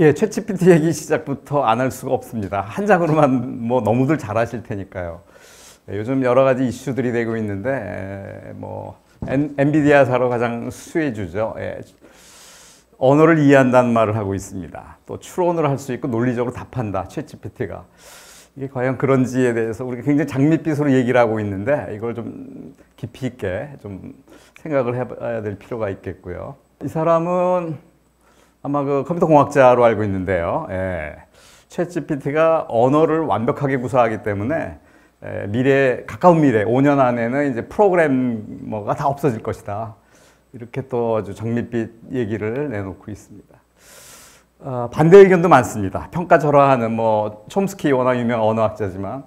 예, 챗GPT 얘기 시작부터 안 할 수가 없습니다. 한 장으로만 뭐 너무들 잘하실 테니까요. 예, 요즘 여러 가지 이슈들이 되고 있는데 엔비디아사로 가장 수혜주죠. 예, 언어를 이해한다는 말을 하고 있습니다. 또 추론을 할 수 있고 논리적으로 답한다, 챗GPT가. 이게 과연 그런지에 대해서 우리가 굉장히 장밋빛으로 얘기를 하고 있는데 이걸 좀 깊이 있게 좀 생각을 해봐야 될 필요가 있겠고요. 이 사람은 아마 그 컴퓨터 공학자로 알고 있는데요. 예, 챗GPT가 언어를 완벽하게 구사하기 때문에 가까운 미래, 5년 안에는 이제 프로그래머가 다 없어질 것이다. 이렇게 또 아주 장밋빛 얘기를 내놓고 있습니다. 반대 의견도 많습니다. 평가절하하는 촘스키 워낙 유명한 언어학자지만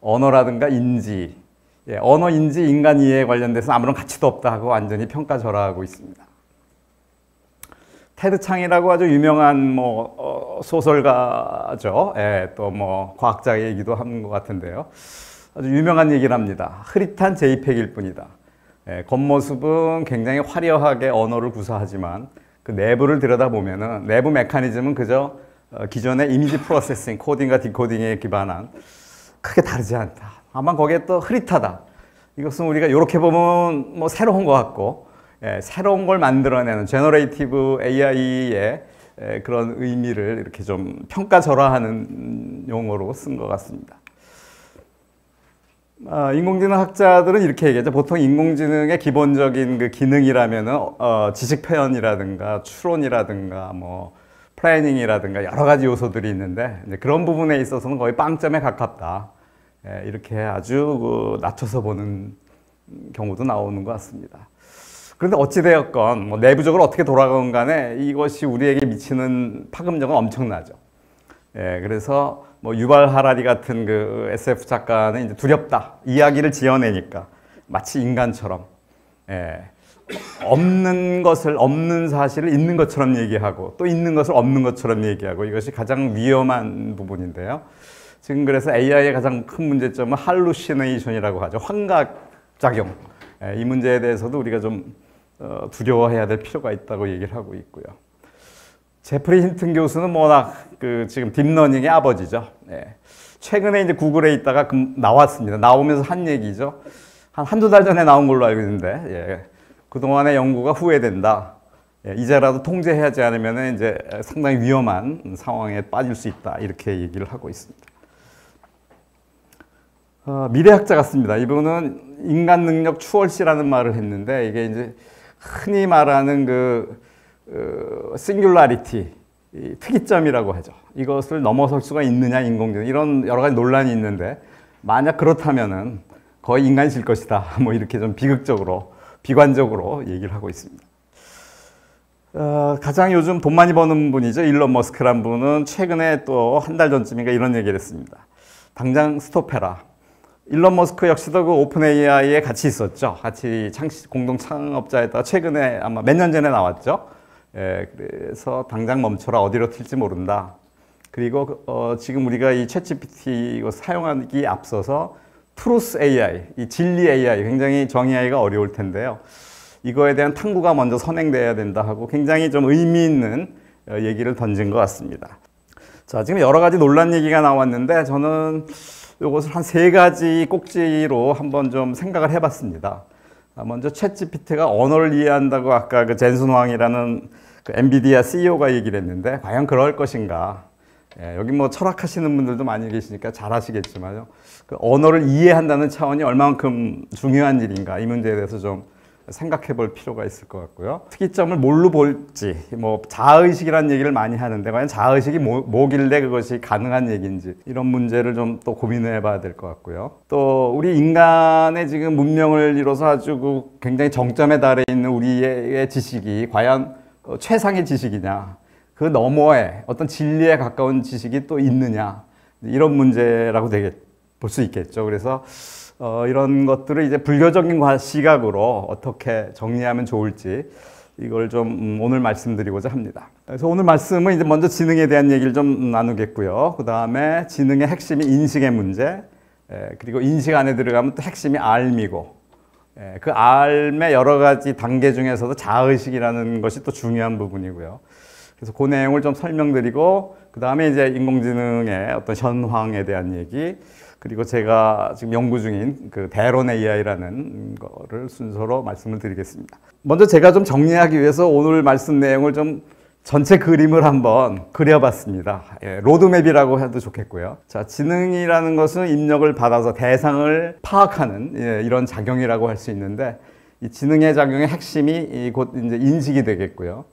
언어라든가 인지, 언어 인지 인간 이해에 관련돼서 아무런 가치도 없다 하고 완전히 평가절하하고 있습니다. 테드 창이라고 아주 유명한 소설가죠. 또 과학자 얘기도 하는 것 같은데요. 아주 유명한 얘기를 합니다. 흐릿한 JPEG일 뿐이다. 겉모습은 굉장히 화려하게 언어를 구사하지만 그 내부를 들여다보면은 내부 메커니즘은 그저 기존의 이미지 프로세싱, 코딩과 디코딩에 기반한 크게 다르지 않다. 다만 거기에 또 흐릿하다. 이것은 우리가 이렇게 보면 새로운 것 같고, 새로운 걸 만들어내는 제너레이티브 AI의 그런 의미를 이렇게 좀 평가절하하는 용어로 쓴 것 같습니다. 인공지능 학자들은 이렇게 얘기하죠. 보통 인공지능의 기본적인 그 기능이라면은 지식 표현이라든가 추론이라든가 플래닝이라든가 여러 가지 요소들이 있는데 이제 그런 부분에 있어서는 거의 빵점에 가깝다. 이렇게 아주 낮춰서 보는 경우도 나오는 것 같습니다. 그런데 어찌되었건 내부적으로 어떻게 돌아가건 간에 이것이 우리에게 미치는 파급력은 엄청나죠. 그래서 유발 하라리 같은 그 SF 작가는 이제 두렵다. 이야기를 지어내니까 마치 인간처럼 없는 것을 없는 사실을 있는 것처럼 얘기하고 또 있는 것을 없는 것처럼 얘기하고 이것이 가장 위험한 부분인데요. 지금 그래서 AI의 가장 큰 문제점은 할루시네이션이라고 하죠. 환각작용. 이 문제에 대해서도 우리가 좀 두려워해야 될 필요가 있다고 얘기를 하고 있고요. 제프리 힌튼 교수는 워낙 지금 딥러닝의 아버지죠. 최근에 이제 구글에 있다가 나왔습니다. 나오면서 한 얘기죠. 한두 달 전에 나온 걸로 알고 있는데, 그동안의 연구가 후회된다. 이제라도 통제하지 않으면 이제 상당히 위험한 상황에 빠질 수 있다. 이렇게 얘기를 하고 있습니다. 미래학자 같습니다. 이분은 인간 능력 추월시라는 말을 했는데, 이게 이제 흔히 말하는 싱귤라리티, 특이점이라고 하죠. 이것을 넘어설 수가 있느냐, 인공지능. 이런 여러 가지 논란이 있는데, 만약 그렇다면은 거의 인간일 것이다. 이렇게 좀 비극적으로, 비관적으로 얘기를 하고 있습니다. 가장 요즘 돈 많이 버는 분이죠. 일론 머스크란 분은 최근에 또 한 달 전쯤인가 이런 얘기를 했습니다. 당장 스톱해라. 일론 머스크 역시도 그 오픈 AI에 같이 있었죠. 같이 공동 창업자에다가 최근에 아마 몇 년 전에 나왔죠. 그래서 당장 멈춰라. 어디로 튈지 모른다. 그리고 지금 우리가 이 챗GPT 이거 사용하기 앞서서 트루스 AI, 이 진리 AI, 굉장히 정의하기가 어려울 텐데요. 이거에 대한 탐구가 먼저 선행돼야 된다 하고 굉장히 좀 의미 있는 얘기를 던진 것 같습니다. 자, 지금 여러 가지 논란 얘기가 나왔는데 저는 이것을 한 3가지 꼭지로 한번 좀 생각을 해봤습니다. 먼저 챗GPT가 언어를 이해한다고 아까 그 젠슨 황이라는 그 엔비디아 CEO가 얘기를 했는데 과연 그럴 것인가? 여기 철학하시는 분들도 많이 계시니까 잘 아시겠지만요. 그 언어를 이해한다는 차원이 얼마만큼 중요한 일인가? 이 문제에 대해서 좀 생각해 볼 필요가 있을 것 같고요. 특이점을 뭘로 볼지, 자아의식이라는 얘기를 많이 하는데 과연 자아의식이 뭐길래 그것이 가능한 얘기인지 이런 문제를 좀 또 고민해 봐야 될 것 같고요. 또 우리 인간의 지금 문명을 이뤄서 아주 굉장히 정점에 달해 있는 우리의 지식이 과연 최상의 지식이냐, 그 너머에 어떤 진리에 가까운 지식이 또 있느냐, 이런 문제라고 볼 수 있겠죠. 그래서 이런 것들을 이제 불교적인 시각으로 어떻게 정리하면 좋을지 이걸 좀 오늘 말씀드리고자 합니다. 그래서 오늘 말씀은 이제 먼저 지능에 대한 얘기를 좀 나누겠고요. 그 다음에 지능의 핵심이 인식의 문제, 그리고 인식 안에 들어가면 또 핵심이 알미고, 그 알의 여러 가지 단계 중에서도 자아의식이라는 것이 또 중요한 부분이고요. 그래서 그 내용을 좀 설명드리고 그 다음에 이제 인공지능의 어떤 현황에 대한 얘기, 그리고 제가 지금 연구 중인 그 대론 AI라는 거를 순서로 말씀을 드리겠습니다. 먼저 제가 좀 정리하기 위해서 오늘 말씀 내용을 좀 전체 그림을 한번 그려봤습니다. 로드맵이라고 해도 좋겠고요. 자, 지능이라는 것은 입력을 받아서 대상을 파악하는 이런 작용이라고 할 수 있는데, 이 지능의 작용의 핵심이 곧 이제 인식이 되겠고요.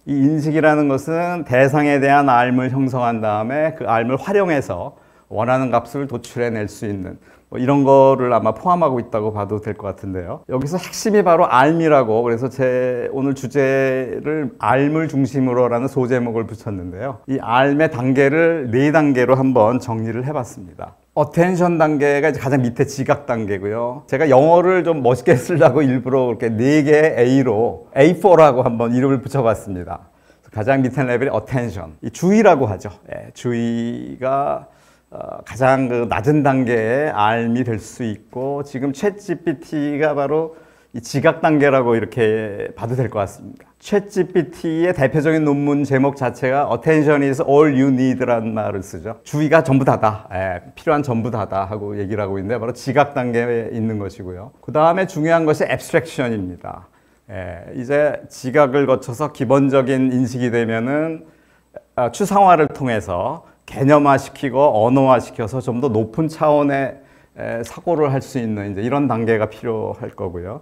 이 인식이라는 것은 대상에 대한 알을 형성한 다음에 그 알을 활용해서 원하는 값을 도출해낼 수 있는 이런 거를 아마 포함하고 있다고 봐도 될 것 같은데요. 여기서 핵심이 바로 알미라고, 그래서 제 오늘 주제를 알을 중심으로라는 소제목을 붙였는데요. 이 알의 단계를 4단계로 한번 정리를 해봤습니다. 어텐션 단계가 이제 가장 밑에 지각 단계고요. 제가 영어를 좀 멋있게 쓰려고 일부러 이렇게 4개의 A로 A4라고 한번 이름을 붙여봤습니다. 가장 밑에 레벨이 어텐션, 이 주의라고 하죠. 주의가 가장 그 낮은 단계의 알미 될 수 있고, 지금 챗GPT가 바로 이 지각 단계라고 이렇게 봐도 될 것 같습니다. 챗GPT의 대표적인 논문 제목 자체가 Attention is all you need라는 말을 쓰죠. 주의가 전부 다다, 필요한 전부 다다 하고 얘기를 하고 있는데, 바로 지각 단계에 있는 것이고요. 그 다음에 중요한 것이 Abstraction입니다. 이제 지각을 거쳐서 기본적인 인식이 되면은 추상화를 통해서 개념화시키고 언어화시켜서 좀 더 높은 차원의 사고를 할 수 있는 이제 이런 단계가 필요할 거고요.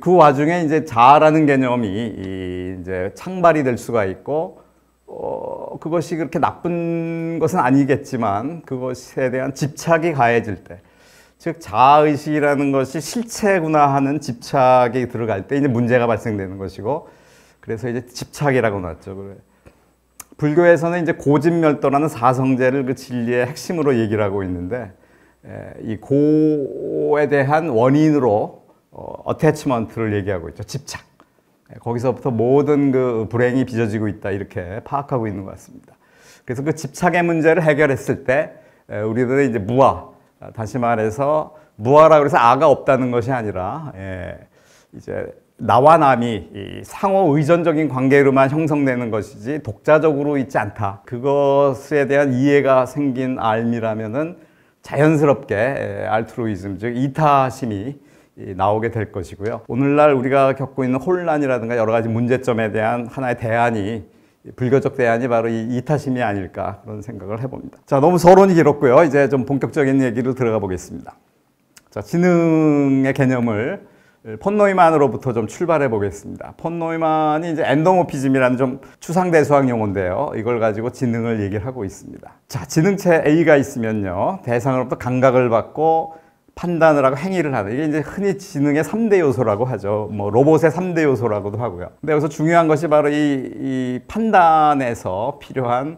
그 와중에 이제 자아라는 개념이 이제 창발이 될 수가 있고, 그것이 그렇게 나쁜 것은 아니겠지만 그것에 대한 집착이 가해질 때, 즉 자아의식이라는 것이 실체구나 하는 집착이 들어갈 때 이제 문제가 발생되는 것이고, 그래서 이제 집착이라고 놨죠. 불교에서는 이제 고집멸도라는 사성제를 그 진리의 핵심으로 얘기를 하고 있는데, 이 고에 대한 원인으로 어태치먼트를 얘기하고 있죠. 집착. 거기서부터 모든 그 불행이 빚어지고 있다, 이렇게 파악하고 있는 것 같습니다. 그래서 그 집착의 문제를 해결했을 때 우리들은 이제 무아, 다시 말해서 무아라고 해서 아가 없다는 것이 아니라 이제 나와 남이 상호 의존적인 관계로만 형성되는 것이지 독자적으로 있지 않다. 그것에 대한 이해가 생긴 알미라면은 자연스럽게 알트루이즘, 즉 이타심이 나오게 될 것이고요. 오늘날 우리가 겪고 있는 혼란이라든가 여러 가지 문제점에 대한 하나의 대안이, 불교적 대안이 바로 이 이타심이 아닐까, 그런 생각을 해봅니다. 자, 너무 서론이 길었고요. 이제 좀 본격적인 얘기로 들어가 보겠습니다. 자, 지능의 개념을 폰 노이만으로부터 좀 출발해 보겠습니다. 폰 노이만이 이제 엔도모피즘이라는 좀 추상대수학 용어인데요. 이걸 가지고 지능을 얘기를 하고 있습니다. 자, 지능체 A가 있으면요, 대상으로부터 감각을 받고 판단을 하고 행위를 하는, 이게 이제 흔히 지능의 3대 요소라고 하죠. 뭐 로봇의 3대 요소라고도 하고요. 근데 여기서 중요한 것이 바로 이 판단에서 필요한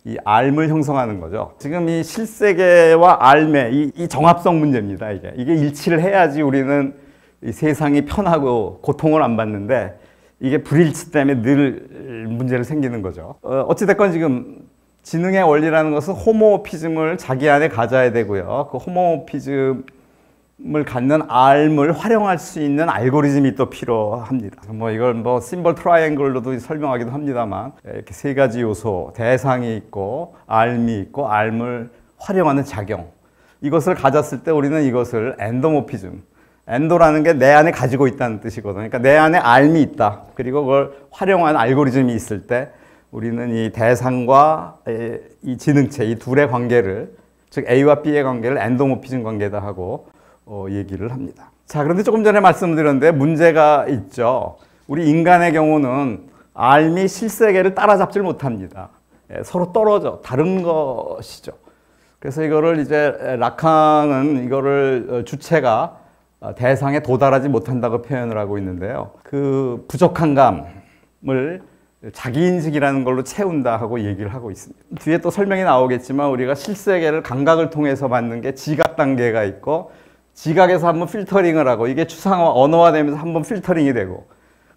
이 알을 형성하는 거죠. 지금 이 실세계와 알의 이 정합성 문제입니다. 이게 일치를 해야지 우리는 이 세상이 편하고 고통을 안 받는데, 이게 불일치 때문에 늘 문제를 생기는 거죠. 어찌됐건 지금 지능의 원리라는 것은 호모모피즘을 자기 안에 가져야 되고요. 그 호모모피즘을 갖는 알을 활용할 수 있는 알고리즘이 또 필요합니다. 뭐 이걸 뭐 심벌 트라이앵글로도 설명하기도 합니다만, 이렇게 3가지 요소, 대상이 있고 알미 있고 알을 활용하는 작용, 이것을 가졌을 때 우리는 이것을 엔도모피즘, 엔도라는 게 내 안에 가지고 있다는 뜻이거든요. 그러니까 내 안에 알미 있다. 그리고 그걸 활용하는 알고리즘이 있을 때 우리는 이 대상과 이 지능체, 이 둘의 관계를, 즉 A와 B의 관계를 엔도모피즘 관계다 하고 얘기를 합니다. 자, 그런데 조금 전에 말씀드렸는데 문제가 있죠. 우리 인간의 경우는 알미 실세계를 따라잡질 못합니다. 서로 떨어져, 다른 것이죠. 그래서 이거를 이제 라캉은 이거를 주체가 대상에 도달하지 못한다고 표현을 하고 있는데요. 그 부족한 감을 자기인식이라는 걸로 채운다 하고 얘기를 하고 있습니다. 뒤에 또 설명이 나오겠지만 우리가 실세계를 감각을 통해서 받는 게 지각 단계가 있고, 지각에서 한번 필터링을 하고, 이게 추상화, 언어화되면서 한번 필터링이 되고,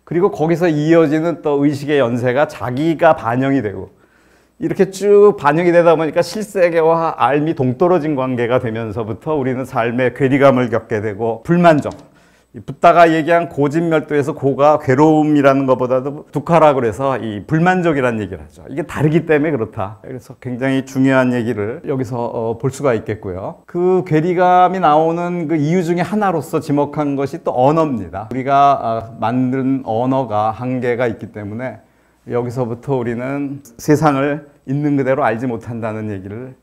그리고 거기서 이어지는 또 의식의 연쇄가 자기가 반영이 되고, 이렇게 쭉 반영이 되다 보니까 실세계와 알미 동떨어진 관계가 되면서부터 우리는 삶의 괴리감을 겪게 되고 불만족, 붓다가 얘기한 고진멸도에서 고가 괴로움이라는 것보다도 두카라고 그래서 이 불만족이라는 얘기를 하죠. 이게 다르기 때문에 그렇다. 그래서 굉장히 중요한 얘기를 여기서 볼 수가 있겠고요. 그 괴리감이 나오는 그 이유 중에 하나로서 지목한 것이 또 언어입니다. 우리가 만든 언어가 한계가 있기 때문에 여기서부터 우리는 세상을 있는 그대로 알지 못한다는 얘기를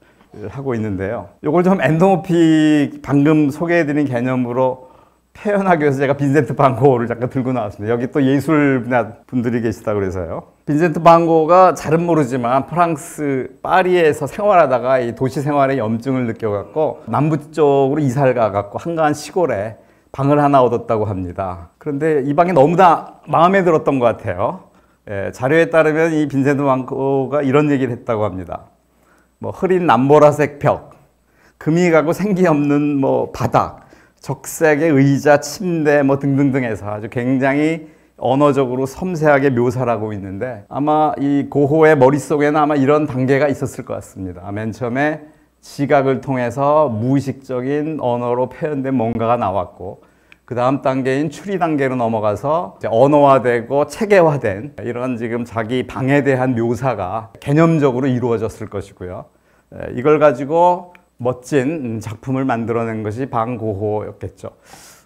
하고 있는데요. 이걸 좀 엔도모픽 방금 소개해드린 개념으로 표현하기 위해서 제가 빈센트 반 고를 잠깐 들고 나왔습니다. 여기 또 예술 분야 분들이 계시다고 그래서요. 빈센트 반 고가 잘은 모르지만 프랑스 파리에서 생활하다가 이 도시 생활에 염증을 느껴갖고 남부 쪽으로 이사를 가갖고 한가한 시골에 방을 하나 얻었다고 합니다. 그런데 이 방이 너무나 마음에 들었던 것 같아요. 자료에 따르면 이 빈센트 반 고가 이런 얘기를 했다고 합니다. 뭐 흐린 남보라색 벽, 금이 가고 생기 없는 뭐 바닥, 적색의 의자, 침대 뭐 등등등 해서 아주 굉장히 언어적으로 섬세하게 묘사를 하고 있는데 아마 이 고호의 머릿속에는 아마 이런 단계가 있었을 것 같습니다. 맨 처음에 지각을 통해서 무의식적인 언어로 표현된 뭔가가 나왔고 그 다음 단계인 추리 단계로 넘어가서 이제 언어화되고 체계화된 이런 지금 자기 방에 대한 묘사가 개념적으로 이루어졌을 것이고요. 이걸 가지고 멋진 작품을 만들어낸 것이 방고호였겠죠.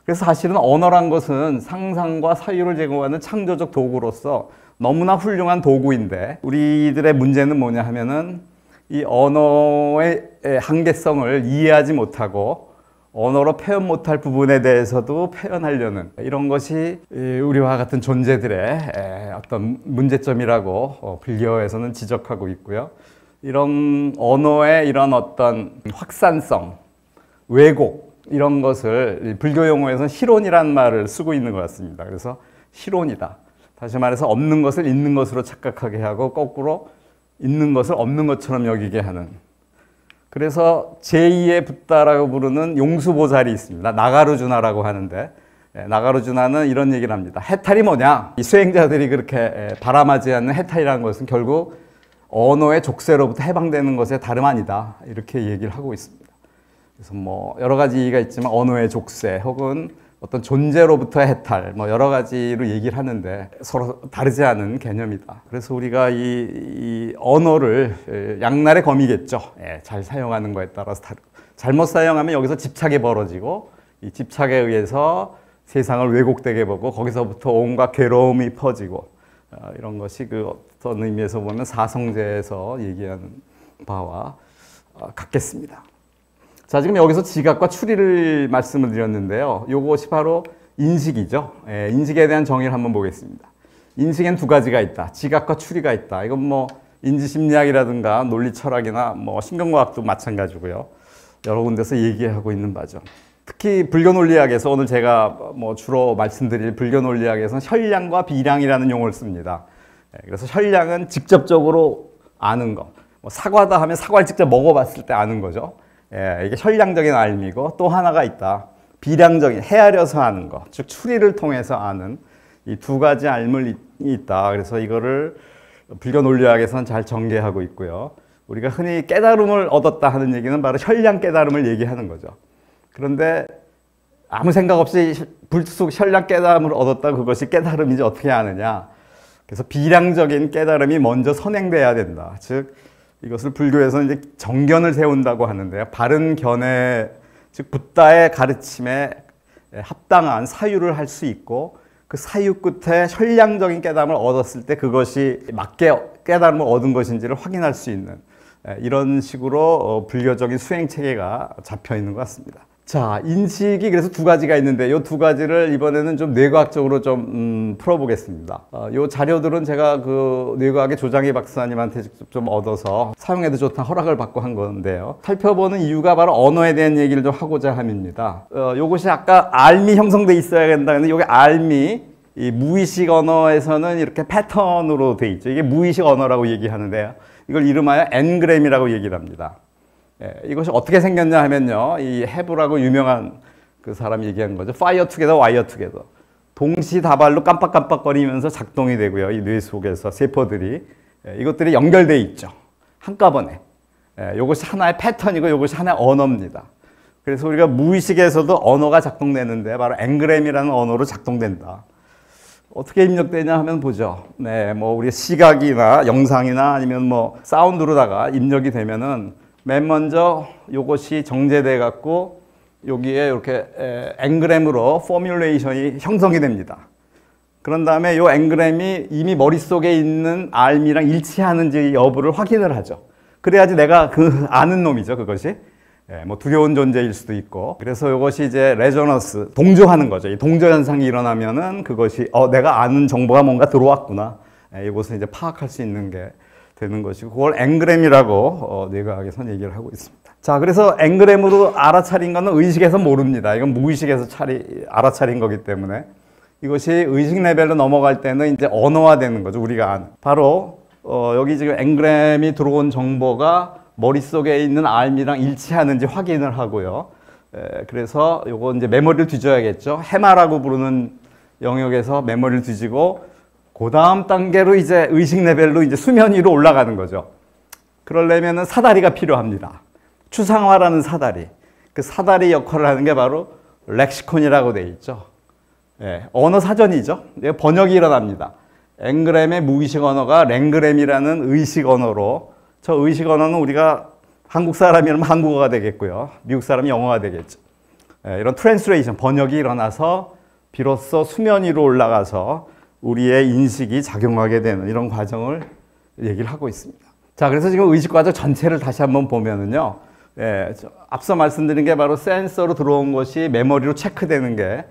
그래서 사실은 언어란 것은 상상과 사유를 제공하는 창조적 도구로서 너무나 훌륭한 도구인데 우리들의 문제는 뭐냐 하면은 이 언어의 한계성을 이해하지 못하고 언어로 표현 못할 부분에 대해서도 표현하려는 이런 것이 우리와 같은 존재들의 어떤 문제점이라고 불교에서는 지적하고 있고요. 이런 언어의 이런 어떤 확산성, 왜곡 이런 것을 불교 용어에서는 실온이라는 말을 쓰고 있는 것 같습니다. 그래서 실온이다. 다시 말해서 없는 것을 있는 것으로 착각하게 하고 거꾸로 있는 것을 없는 것처럼 여기게 하는. 그래서 제2의 붓다라고 부르는 용수보살이 있습니다. 나가르주나라고 하는데 나가르주나는 이런 얘기를 합니다. 해탈이 뭐냐? 이 수행자들이 그렇게 바람하지 않는 해탈이라는 것은 결국 언어의 족쇄로부터 해방되는 것에 다름 아니다. 이렇게 얘기를 하고 있습니다. 그래서 뭐 여러 가지 얘기가 있지만 언어의 족쇄 혹은 어떤 존재로부터의 해탈 뭐 여러 가지로 얘기를 하는데 서로 다르지 않은 개념이다. 그래서 우리가 이 언어를 양날의 검이겠죠. 잘 사용하는 거에 따라서 다르고 잘못 사용하면 여기서 집착이 벌어지고 이 집착에 의해서 세상을 왜곡되게 보고 거기서부터 온갖 괴로움이 퍼지고 이런 것이 그 어떤 의미에서 보면 사성제에서 얘기하는 바와 같겠습니다. 자, 지금 여기서 지각과 추리를 말씀을 드렸는데요. 이것이 바로 인식이죠. 인식에 대한 정의를 한번 보겠습니다. 인식엔 두 가지가 있다. 지각과 추리가 있다. 이건 뭐 인지심리학이라든가 논리철학이나 뭐 신경과학도 마찬가지고요. 여러 군데서 얘기하고 있는 바죠. 특히 불교 논리학에서 오늘 제가 뭐 주로 말씀드릴 불교 논리학에서는 혈량과 비량이라는 용어를 씁니다. 그래서 혈량은 직접적으로 아는 것. 뭐 사과다 하면 사과를 직접 먹어봤을 때 아는 거죠. 이게 혈량적인 알미고 또 하나가 있다. 비량적인 헤아려서 아는 것. 즉 추리를 통해서 아는 이 두 가지 알물이 있다. 그래서 이거를 불교 논리학에서는 잘 전개하고 있고요. 우리가 흔히 깨달음을 얻었다 하는 얘기는 바로 혈량 깨달음을 얘기하는 거죠. 그런데 아무 생각 없이 불쑥 혈량 깨달음을 얻었다 그것이 깨달음이지 어떻게 아느냐. 그래서 비량적인 깨달음이 먼저 선행돼야 된다. 즉 이것을 불교에서는 이제 정견을 세운다고 하는데요. 바른 견해, 즉 붓다의 가르침에 합당한 사유를 할 수 있고 그 사유 끝에 혈량적인 깨달음을 얻었을 때 그것이 맞게 깨달음을 얻은 것인지를 확인할 수 있는 이런 식으로 불교적인 수행 체계가 잡혀 있는 것 같습니다. 자, 인식이 그래서 두 가지가 있는데 이 두 가지를 이번에는 좀 뇌과학적으로 좀 풀어보겠습니다. 이 자료들은 제가 그 뇌과학의 조장희 박사님한테 직접 좀 얻어서 사용해도 좋다는 허락을 받고 한 건데요. 살펴보는 이유가 바로 언어에 대한 얘기를 좀 하고자 함입니다. 요것이 아까 알미 형성돼 있어야 된다. 근데 요게 알미, 이 무의식 언어에서는 이렇게 패턴으로 돼 있죠. 이게 무의식 언어라고 얘기하는데요. 이걸 이름하여 엔그램이라고 얘기를 합니다. 이것이 어떻게 생겼냐 하면요. 이 해부라고 유명한 그 사람이 얘기한 거죠. Fire together, wire together. 동시다발로 깜빡깜빡거리면서 작동이 되고요. 이 뇌 속에서 세포들이 이것들이 연결되어 있죠. 한꺼번에. 이것이 하나의 패턴이고 이것이 하나의 언어입니다. 그래서 우리가 무의식에서도 언어가 작동되는데 바로 앵그램이라는 언어로 작동된다. 어떻게 입력되냐 하면 보죠. 네, 뭐 우리 시각이나 영상이나 아니면 뭐 사운드로다가 입력이 되면은 맨 먼저 요것이 정제돼 갖고 여기에 이렇게 앵그램으로 포뮬레이션이 형성이 됩니다. 그런 다음에 요 앵그램이 이미 머릿속에 있는 알미랑 일치하는지 여부를 확인을 하죠. 그래야지 내가 그 아는 놈이죠, 그것이. 뭐 두려운 존재일 수도 있고. 그래서 이것이 이제 레저넌스, 동조하는 거죠. 이 동조 현상이 일어나면은 그것이 내가 아는 정보가 뭔가 들어왔구나. 이것을 이제 파악할 수 있는 게 되는 것이고, 그걸 앵그램이라고 뇌과학에서는 얘기를 하고 있습니다. 자, 그래서 앵그램으로 알아차린 거는 의식에서 모릅니다. 이건 무의식에서 알아차린 거기 때문에 이것이 의식 레벨로 넘어갈 때는 이제 언어화되는 거죠. 우리가 아는. 바로 여기 지금 앵그램이 들어온 정보가 머릿속에 있는 알미랑 일치하는지 확인을 하고요. 그래서 요거 이제 메모리를 뒤져야겠죠. 해마라고 부르는 영역에서 메모리를 뒤지고 그 다음 단계로 이제 의식 레벨로 이제 수면 위로 올라가는 거죠. 그러려면은 사다리가 필요합니다. 추상화라는 사다리. 그 사다리 역할을 하는 게 바로 렉시콘이라고 돼 있죠. 언어 사전이죠. 번역이 일어납니다. 앵그램의 무의식 언어가 랭그램이라는 의식 언어로, 저 의식 언어는 우리가 한국 사람이라면 한국어가 되겠고요. 미국 사람이 영어가 되겠죠. 이런 트랜스레이션, 번역이 일어나서 비로소 수면 위로 올라가서 우리의 인식이 작용하게 되는 이런 과정을 얘기를 하고 있습니다. 자, 그래서 지금 의식 과정 전체를 다시 한번 보면은요. 앞서 말씀드린 게 바로 센서로 들어온 것이 메모리로 체크되는 게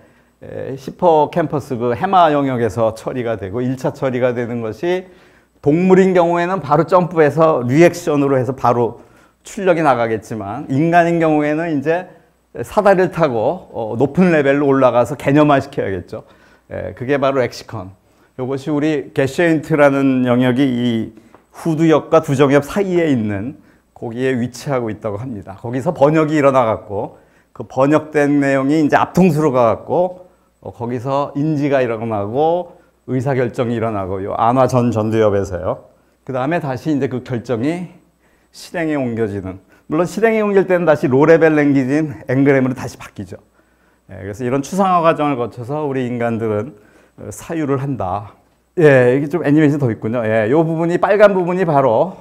히포캠퍼스 그 해마 영역에서 처리가 되고 1차 처리가 되는 것이 동물인 경우에는 바로 점프해서 리액션으로 해서 바로 출력이 나가겠지만 인간인 경우에는 이제 사다리를 타고 높은 레벨로 올라가서 개념화 시켜야겠죠. 그게 바로 렉시컨. 이것이 우리 게슈엔트라는 영역이 이 후두엽과 두정엽 사이에 있는 거기에 위치하고 있다고 합니다. 거기서 번역이 일어나갖고 그 번역된 내용이 이제 앞통수로 가갖고 거기서 인지가 일어나고 의사결정이 일어나고 요 안화 전두엽에서요. 그 다음에 다시 이제 그 결정이 실행에 옮겨지는. 물론 실행에 옮길 때는 다시 로레벨 랭귀지인 앵그램으로 다시 바뀌죠. 그래서 이런 추상화 과정을 거쳐서 우리 인간들은 사유를 한다. 이게 좀 애니메이션 더 있군요. 이 부분이 빨간 부분이 바로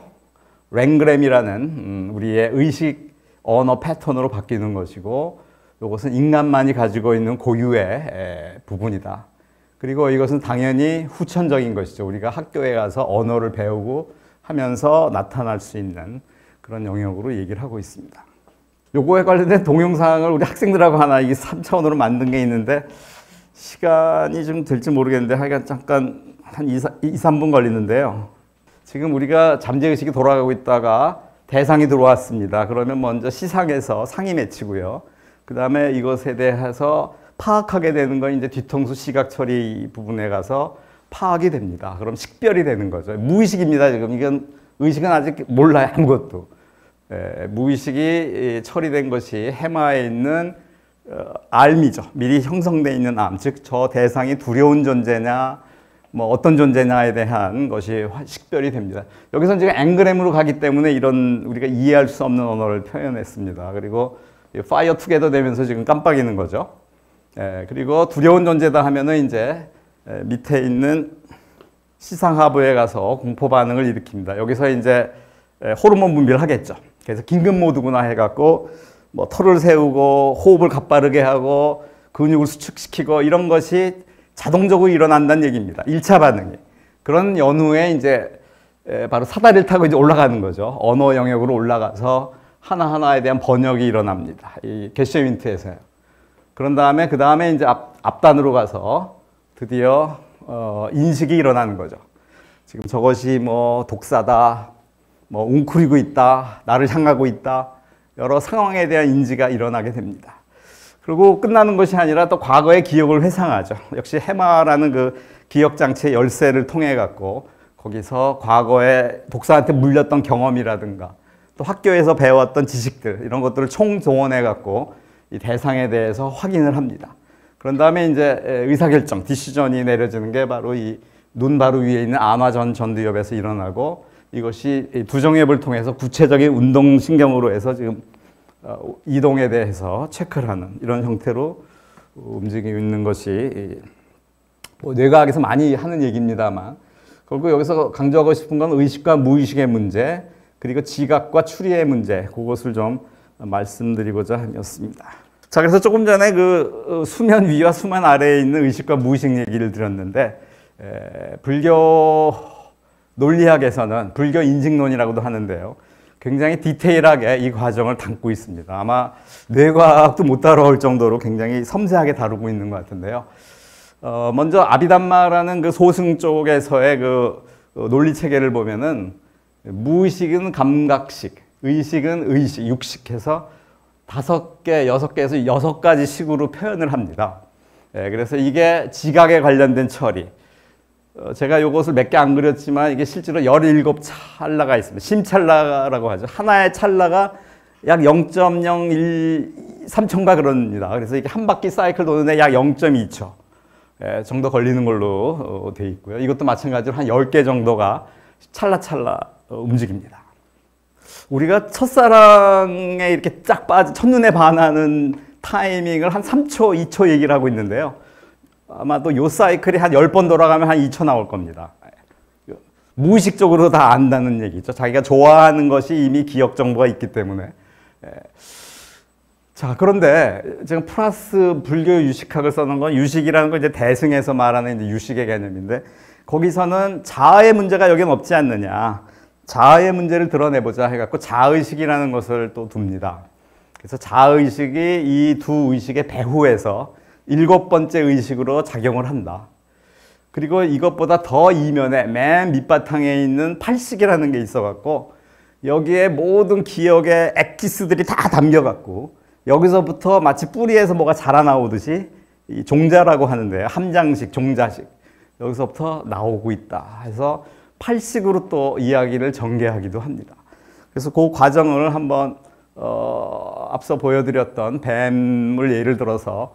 랭그램이라는 우리의 의식 언어 패턴으로 바뀌는 것이고, 이것은 인간만이 가지고 있는 고유의 부분이다. 그리고 이것은 당연히 후천적인 것이죠. 우리가 학교에 가서 언어를 배우고 하면서 나타날 수 있는 그런 영역으로 얘기를 하고 있습니다. 요거에 관련된 동영상을 우리 학생들하고 하나 이게 3차원으로 만든 게 있는데 시간이 좀 될지 모르겠는데 하여간 잠깐 한 2, 3분 걸리는데요. 지금 우리가 잠재의식이 돌아가고 있다가 대상이 들어왔습니다. 그러면 먼저 시상에서 상이 맺히고요. 그 다음에 이것에 대해서 파악하게 되는 건 이제 뒤통수 시각 처리 부분에 가서 파악이 됩니다. 그럼 식별이 되는 거죠. 무의식입니다. 지금 이건 의식은 아직 몰라요. 아무것도. 무의식이 처리된 것이 해마에 있는 알미죠. 미리 형성되어 있는 암, 즉 저 대상이 두려운 존재냐 뭐 어떤 존재냐에 대한 것이 식별이 됩니다. 여기서는 지금 앵그램으로 가기 때문에 이런 우리가 이해할 수 없는 언어를 표현했습니다. 그리고 파이어 투게더 되면서 지금 깜빡이는 거죠. 그리고 두려운 존재다 하면은 이제 밑에 있는 시상하부에 가서 공포 반응을 일으킵니다. 여기서 이제 호르몬 분비를 하겠죠. 그래서 긴급 모드구나 해갖고 뭐 털을 세우고 호흡을 가빠르게 하고 근육을 수축시키고 이런 것이 자동적으로 일어난다는 얘기입니다. 1차 반응이. 그런 연후에 이제 바로 사다리를 타고 이제 올라가는 거죠. 언어 영역으로 올라가서 하나하나에 대한 번역이 일어납니다. 이 게슈윈트에서요. 그런 다음에 그 다음에 이제 앞단으로 가서 드디어 인식이 일어나는 거죠. 지금 저것이 뭐 독사다, 뭐 웅크리고 있다, 나를 향하고 있다, 여러 상황에 대한 인지가 일어나게 됩니다. 그리고 끝나는 것이 아니라 또 과거의 기억을 회상하죠. 역시 해마라는 그 기억장치의 열쇠를 통해 갖고 거기서 과거에 독사한테 물렸던 경험이라든가 또 학교에서 배웠던 지식들 이런 것들을 총동원해 갖고 이 대상에 대해서 확인을 합니다. 그런 다음에 이제 의사결정, 디시전이 내려지는 게 바로 이 눈 바로 위에 있는 안화전 전두엽에서 일어나고 이것이 두정엽을 통해서 구체적인 운동신경으로 해서 지금 이동에 대해서 체크를 하는 이런 형태로 움직이고 있는 것이 뭐 뇌과학에서 많이 하는 얘기입니다만, 결국 여기서 강조하고 싶은 건 의식과 무의식의 문제, 그리고 지각과 추리의 문제, 그것을 좀 말씀드리고자 하였습니다. 자, 그래서 조금 전에 그 수면 위와 수면 아래에 있는 의식과 무의식 얘기를 드렸는데, 불교 논리학에서는 불교 인식론이라고도 하는데요, 굉장히 디테일하게 이 과정을 담고 있습니다. 아마 뇌과학도 못 따라올 정도로 굉장히 섬세하게 다루고 있는 것 같은데요. 먼저 아비담마라는 그 소승 쪽에서의 그 논리 체계를 보면은, 무의식은 감각식, 의식은 의식, 육식해서 5개, 6개에서 6가지 식으로 표현을 합니다. 그래서 이게 지각에 관련된 처리. 제가 이것을 몇 개 안 그렸지만 이게 실제로 17찰나가 있습니다. 심찰나라고 하죠. 하나의 찰나가 약 0.013초인가 그럽니다. 그래서 이게 한 바퀴 사이클 도는데 약 0.2초 정도 걸리는 걸로 되어 있고요. 이것도 마찬가지로 한 10개 정도가 찰나찰나 움직입니다. 우리가 첫사랑에 이렇게 쫙 빠져 첫눈에 반하는 타이밍을 한 3초, 2초 얘기를 하고 있는데요. 아마도 요 사이클이 한 10번 돌아가면 한 2초 나올 겁니다. 무의식적으로 다 안다는 얘기죠. 자기가 좋아하는 것이 이미 기억 정보가 있기 때문에. 자, 그런데 지금 플러스 불교 유식학을 써놓은 건, 유식이라는 건 이제 대승에서 말하는 이제 유식의 개념인데, 거기서는 자아의 문제가 여기는 없지 않느냐. 자아의 문제를 드러내보자 해갖고 자의식이라는 것을 또 둡니다. 그래서 자의식이 이 두 의식의 배후에서 7번째 의식으로 작용을 한다. 그리고 이것보다 더 이면에 맨 밑바탕에 있는 팔식이라는 게 있어갖고, 여기에 모든 기억의 엑기스들이 다 담겨갖고, 여기서부터 마치 뿌리에서 뭐가 자라나오듯이 이 종자라고 하는데요. 함장식, 종자식. 여기서부터 나오고 있다 해서 팔식으로 또 이야기를 전개하기도 합니다. 그래서 그 과정을 한번 앞서 보여드렸던 뱀을 예를 들어서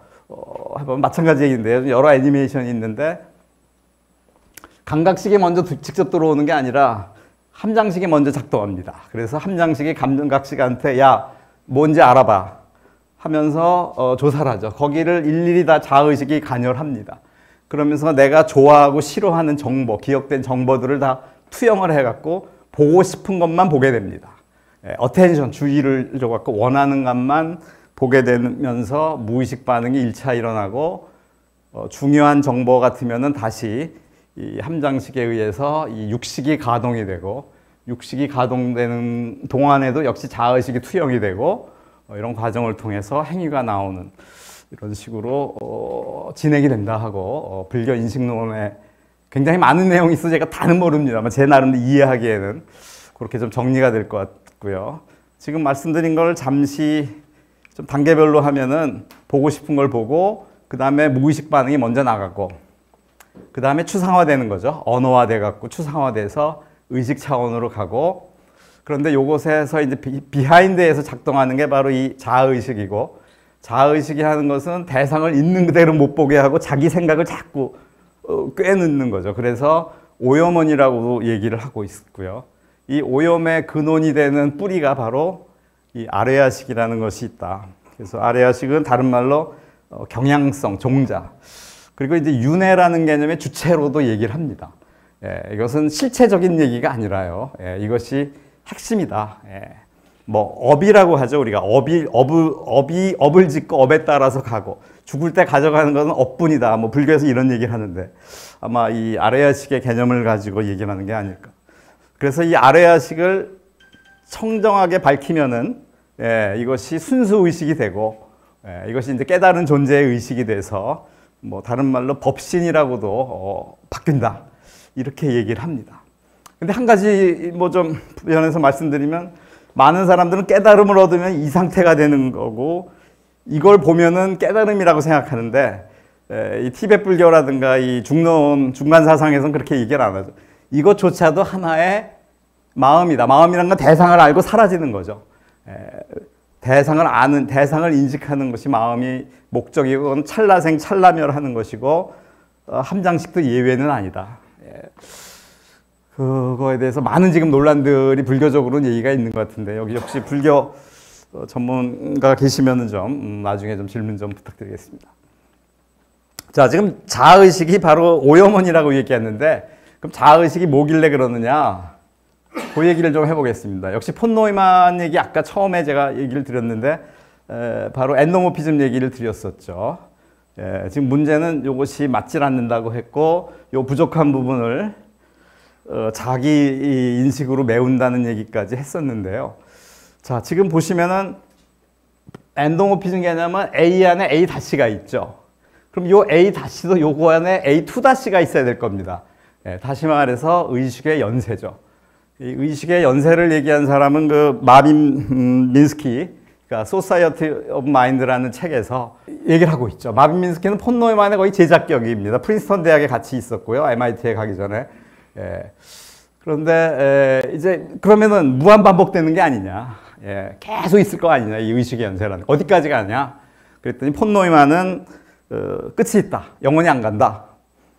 한번 마찬가지 얘기인데요. 여러 애니메이션이 있는데, 감각식이 먼저 직접 들어오는 게 아니라 함장식이 먼저 작동합니다. 그래서 함장식이 감각식한테 야, 뭔지 알아봐 하면서 조사를 하죠. 거기를 일일이 다 자의식이 관여합니다. 그러면서 내가 좋아하고 싫어하는 정보, 기억된 정보들을 다 투영을 해갖고 보고 싶은 것만 보게 됩니다. 어텐션, 주의를 줘갖고 원하는 것만 보게 되면서 무의식 반응이 1차 일어나고, 중요한 정보 같으면은 다시 이 함장식에 의해서 이 육식이 가동이 되고, 육식이 가동되는 동안에도 역시 자의식이 투영이 되고, 이런 과정을 통해서 행위가 나오는 이런 식으로 진행이 된다 하고, 불교 인식론에 굉장히 많은 내용이 있어서 제가 다는 모릅니다만 제 나름대로 이해하기에는 그렇게 좀 정리가 될 것 같고요. 지금 말씀드린 걸 잠시 좀 단계별로 하면은, 보고 싶은 걸 보고, 그 다음에 무의식 반응이 먼저 나가고, 그 다음에 추상화되는 거죠. 언어화돼 갖고 추상화돼서 의식 차원으로 가고, 그런데 요것에서 이제 비하인드에서 작동하는 게 바로 이 자의식이고, 자의식이 하는 것은 대상을 있는 그대로 못 보게 하고 자기 생각을 자꾸 꿰넣는 거죠. 그래서 오염원이라고 얘기를 하고 있고요. 이 오염의 근원이 되는 뿌리가 바로 이 아레아식이라는 것이 있다. 그래서 아레아식은 다른 말로 경향성, 종자. 그리고 이제 윤회라는 개념의 주체로도 얘기를 합니다. 이것은 실체적인 얘기가 아니라요. 이것이 핵심이다. 뭐 업이라고 하죠. 우리가 업을 짓고 업에 따라서 가고, 죽을 때 가져가는 것은 업뿐이다. 뭐 불교에서 이런 얘기를 하는데, 아마 이 아레아식의 개념을 가지고 얘기를 하는 게 아닐까. 그래서 이 아레아식을 청정하게 밝히면은 이것이 순수 의식이 되고, 이것이 이제 깨달은 존재의 의식이 돼서, 뭐 다른 말로 법신이라고도 바뀐다. 이렇게 얘기를 합니다. 근데 한 가지 뭐 좀 부연해서 말씀드리면, 많은 사람들은 깨달음을 얻으면 이 상태가 되는 거고, 이걸 보면은 깨달음이라고 생각하는데, 이 티베트 불교라든가 이 중간 사상에서는 그렇게 얘기를 안 하죠. 이것조차도 하나의 마음이다. 마음이란 건 대상을 알고 사라지는 거죠. 대상을 아는, 대상을 인식하는 것이 마음이 목적이고, 그건 찰나생 찰나멸하는 것이고, 함장식도 예외는 아니다. 그거에 대해서 많은 지금 논란들이 불교적으로는 얘기가 있는 것 같은데, 여기 역시 불교 전문가 계시면은 좀 나중에 좀 질문 좀 부탁드리겠습니다. 자, 지금 자아의식이 바로 오염원이라고 얘기했는데 그럼 자아의식이 뭐길래 그러느냐? 그 얘기를 좀 해보겠습니다. 역시 폰 노이만 얘기 아까 처음에 제가 얘기를 드렸는데 바로 엔도모피즘 얘기를 드렸었죠. 지금 문제는 이것이 맞질 않는다고 했고 요 부족한 부분을 자기 인식으로 메운다는 얘기까지 했었는데요. 자, 지금 보시면은 엔도모피즘 개념은 A 안에 A-가 있죠. 그럼 요 A-도 요거 안에 A2-가 있어야 될 겁니다. 다시 말해서 의식의 연쇄죠. 이 의식의 연쇄를 얘기한 사람은 그 마빈 민스키, 그러니까 Society of Mind라는 책에서 얘기를 하고 있죠. 마빈 민스키는 폰 노이만의 거의 제작격입니다. 프린스턴 대학에 같이 있었고요. MIT에 가기 전에. 그런데 이제 그러면은 무한 반복되는 게 아니냐. 계속 있을 거 아니냐. 이 의식의 연쇄라는. 어디까지 가냐. 그랬더니 폰 노이만은 끝이 있다. 영원히 안 간다.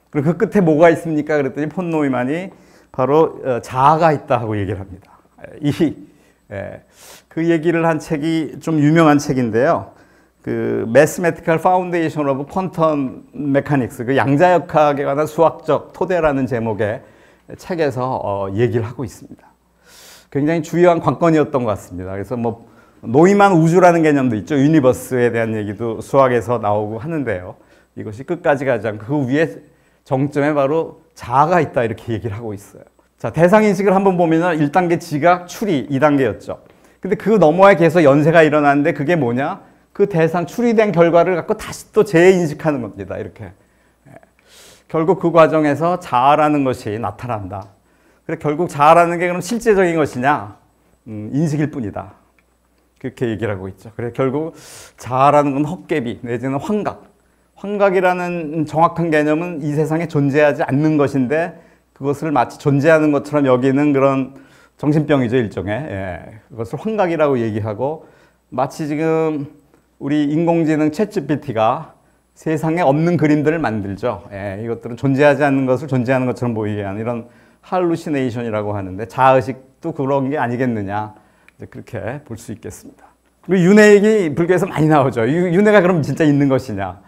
그리고 그 끝에 뭐가 있습니까? 그랬더니 폰 노이만이 바로 자아가 있다 하고 얘기를 합니다. 그 얘기를 한 책이 좀 유명한 책인데요. 그 Mathematical Foundation of Quantum Mechanics, 그 양자역학에 관한 수학적 토대라는 제목의 책에서 얘기를 하고 있습니다. 굉장히 주요한 관건이었던 것 같습니다. 그래서 뭐 노이만 우주라는 개념도 있죠. 유니버스에 대한 얘기도 수학에서 나오고 하는데요. 이것이 끝까지 가지 않고 그 위에 정점에 바로 자아가 있다 이렇게 얘기를 하고 있어요. 자, 대상인식을 한번 보면 1단계 지각, 추리 2단계였죠. 근데 그 너머에 계속 연쇄가 일어나는데 그게 뭐냐? 그 대상 추리된 결과를 갖고 다시 또 재인식하는 겁니다. 이렇게. 결국 그 과정에서 자아라는 것이 나타난다. 그래 결국 자아라는 게 그럼 실제적인 것이냐? 인식일 뿐이다. 그렇게 얘기를 하고 있죠. 그래 결국 자아라는 건 헛개비 내지는 환각. 환각이라는 정확한 개념은 이 세상에 존재하지 않는 것인데 그것을 마치 존재하는 것처럼 여기는 그런 정신병이죠, 일종의. 그것을 환각이라고 얘기하고 마치 지금 우리 인공지능 챗GPT가 세상에 없는 그림들을 만들죠. 이것들은 존재하지 않는 것을 존재하는 것처럼 보이게 하는 이런 할루시네이션이라고 하는데 자아의식도 그런 게 아니겠느냐. 이제 그렇게 볼 수 있겠습니다. 그리고 윤회 얘기 불교에서 많이 나오죠. 윤회가 그럼 진짜 있는 것이냐.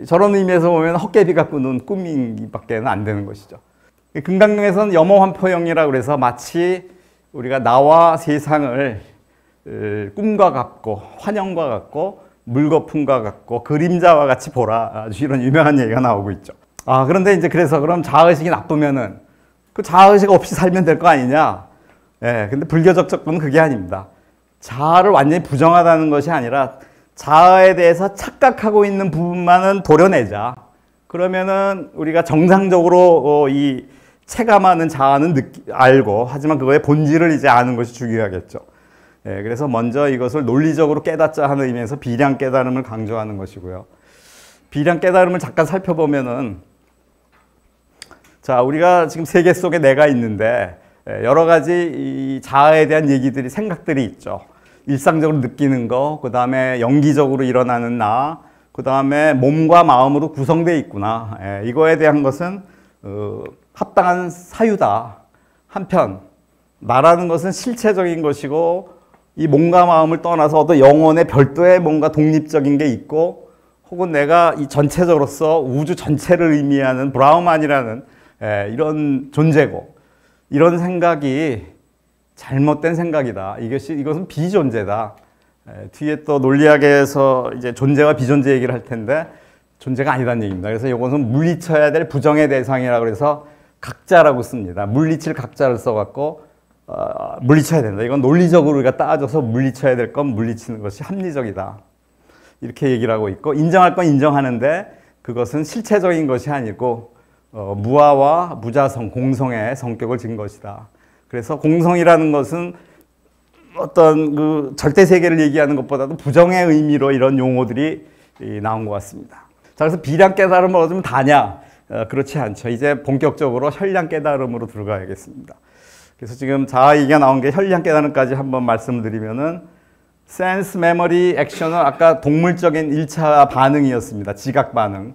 저런 의미에서 보면 헛개비가 꾸는 꿈밖에는 안 되는 것이죠. 금강경에서는 염호환포형이라고 그래서 마치 우리가 나와 세상을 꿈과 같고 환영과 같고 물거품과 같고 그림자와 같이 보라. 아주 이런 유명한 얘기가 나오고 있죠. 그런데 이제 그래서 그럼 자아의식이 나쁘면은 그 자아의식 없이 살면 될 거 아니냐. 근데 불교적 접근은 그게 아닙니다. 자아를 완전히 부정하다는 것이 아니라 자아에 대해서 착각하고 있는 부분만은 도려내자. 그러면은 우리가 정상적으로 이 체감하는 자아는 알고 하지만 그거의 본질을 이제 아는 것이 중요하겠죠. 그래서 먼저 이것을 논리적으로 깨닫자 하는 의미에서 비량 깨달음을 강조하는 것이고요. 비량 깨달음을 잠깐 살펴보면은 자 우리가 지금 세계 속에 내가 있는데 여러 가지 이 자아에 대한 얘기들이 생각들이 있죠. 일상적으로 느끼는 거, 그 다음에 연기적으로 일어나는 나, 그 다음에 몸과 마음으로 구성되어 있구나. 이거에 대한 것은 합당한 사유다. 한편 나라는 것은 실체적인 것이고 이 몸과 마음을 떠나서 어떤 영혼의 별도의 뭔가 독립적인 게 있고 혹은 내가 이 전체적으로서 우주 전체를 의미하는 브라우만이라는 이런 존재고 이런 생각이 잘못된 생각이다. 이것은 비존재다. 뒤에 또 논리학에서 이제 존재와 비존재 얘기를 할 텐데 존재가 아니다는 얘기입니다. 그래서 이것은 물리쳐야 될 부정의 대상이라고 해서 각자라고 씁니다. 물리칠 각자를 써갖고 물리쳐야 된다. 이건 논리적으로 우리가 따져서 물리쳐야 될 건 물리치는 것이 합리적이다. 이렇게 얘기를 하고 있고 인정할 건 인정하는데 그것은 실체적인 것이 아니고 무아와 무자성, 공성의 성격을 진 것이다. 그래서 공성이라는 것은 어떤 그 절대 세계를 얘기하는 것보다도 부정의 의미로 이런 용어들이 나온 것 같습니다. 자, 그래서 비량 깨달음을 얻으면 다냐? 그렇지 않죠. 이제 본격적으로 현량 깨달음으로 들어가야겠습니다. 그래서 지금 자아 얘기가 나온 게 현량 깨달음까지 한번 말씀을 드리면은 센스, 메모리, 액션은 아까 동물적인 1차 반응이었습니다. 지각 반응.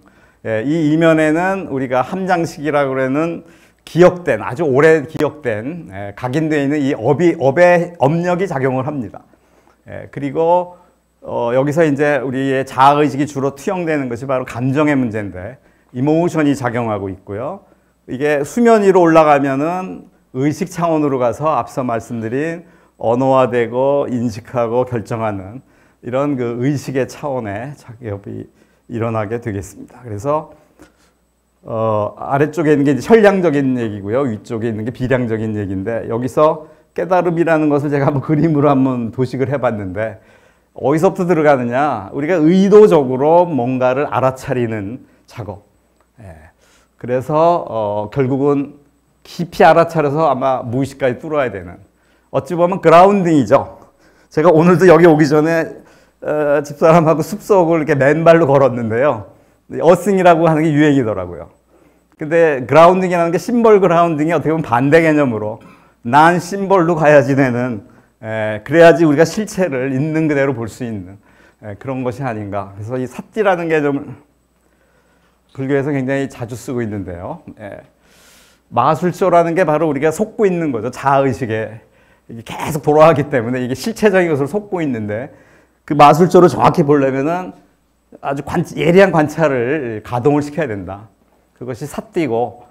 이 이면에는 우리가 함장식이라고 하는 기억된, 아주 오래 기억된, 각인되어 있는 이 업의 업력이 작용을 합니다. 그리고 여기서 이제 우리의 자아의식이 주로 투영되는 것이 바로 감정의 문제인데 이모션이 작용하고 있고요. 이게 수면 위로 올라가면은 의식 차원으로 가서 앞서 말씀드린 언어화되고 인식하고 결정하는 이런 그 의식의 차원의 작업이 일어나게 되겠습니다. 그래서 아래쪽에 있는 게 이제 현량적인 얘기고요. 위쪽에 있는 게 비량적인 얘기인데 여기서 깨달음이라는 것을 제가 한번 그림으로 한번 도식을 해봤는데 어디서부터 들어가느냐? 우리가 의도적으로 뭔가를 알아차리는 작업. 그래서 결국은 깊이 알아차려서 아마 무의식까지 뚫어야 되는 어찌 보면 그라운딩이죠. 제가 오늘도 여기 오기 전에 집사람하고 숲속을 이렇게 맨발로 걸었는데요. 어싱이라고 하는 게 유행이더라고요. 근데 그라운딩이라는 게 심벌 그라운딩이 어떻게 보면 반대 개념으로 난 심벌로 가야지 되는 그래야지 우리가 실체를 있는 그대로 볼 수 있는 그런 것이 아닌가. 그래서 이 삿디라는 개념을 불교에서 굉장히 자주 쓰고 있는데요. 마술쇼라는 게 바로 우리가 속고 있는 거죠. 자아의식에 이게 계속 돌아가기 때문에 이게 실체적인 것을 속고 있는데 그 마술쇼를 정확히 보려면은 아주 예리한 관찰을 가동을 시켜야 된다. 그것이 삿디고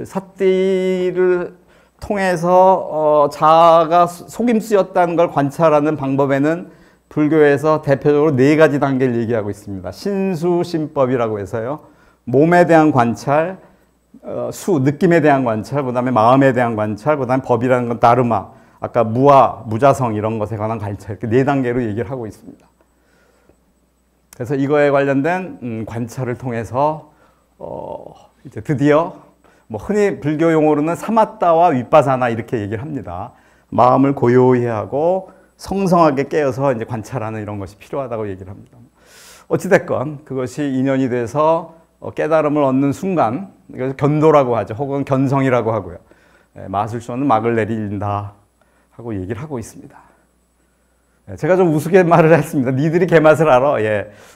삿디를 통해서 자아가 속임수였다는 걸 관찰하는 방법에는 불교에서 대표적으로 4가지 단계를 얘기하고 있습니다. 신수신법이라고 해서요. 몸에 대한 관찰, 느낌에 대한 관찰, 그 다음에 마음에 대한 관찰, 그 다음에 법이라는 건 다르마, 아까 무아, 무자성 이런 것에 관한 관찰, 이렇게 4단계로 얘기를 하고 있습니다. 그래서 이거에 관련된 관찰을 통해서 이제 드디어 뭐 흔히 불교 용어로는 사마타와 위파사나 이렇게 얘기를 합니다. 마음을 고요히 하고 성성하게 깨어서 이제 관찰하는 이런 것이 필요하다고 얘기를 합니다. 어찌됐건 그것이 인연이 돼서 깨달음을 얻는 순간, 이것을 견도라고 하죠. 혹은 견성이라고 하고요. 마술쇼는 막을 내린다 하고 얘기를 하고 있습니다. 제가 좀 우스갯 말을 했습니다. 니들이 개맛을 알아.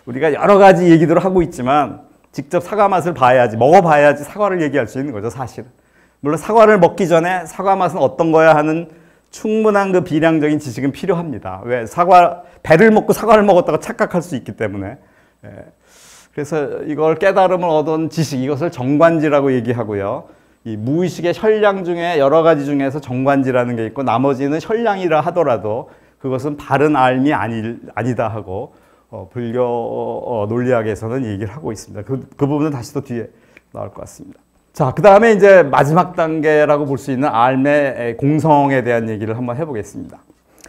우리가 여러 가지 얘기들을 하고 있지만 직접 사과 맛을 봐야지, 먹어봐야지 사과를 얘기할 수 있는 거죠, 사실은. 물론 사과를 먹기 전에 사과 맛은 어떤 거야 하는 충분한 그 비량적인 지식은 필요합니다. 왜? 배를 먹고 사과를 먹었다고 착각할 수 있기 때문에. 그래서 이걸 깨달음을 얻은 지식, 이것을 정관지라고 얘기하고요. 이 무의식의 현량 중에 여러 가지 중에서 정관지라는 게 있고 나머지는 현량이라 하더라도 그것은 바른 알미 아니다 하고 불교 논리학에서는 얘기를 하고 있습니다. 그 부분은 다시 또 뒤에 나올 것 같습니다. 자, 그 다음에 이제 마지막 단계라고 볼 수 있는 알매 공성에 대한 얘기를 한번 해보겠습니다.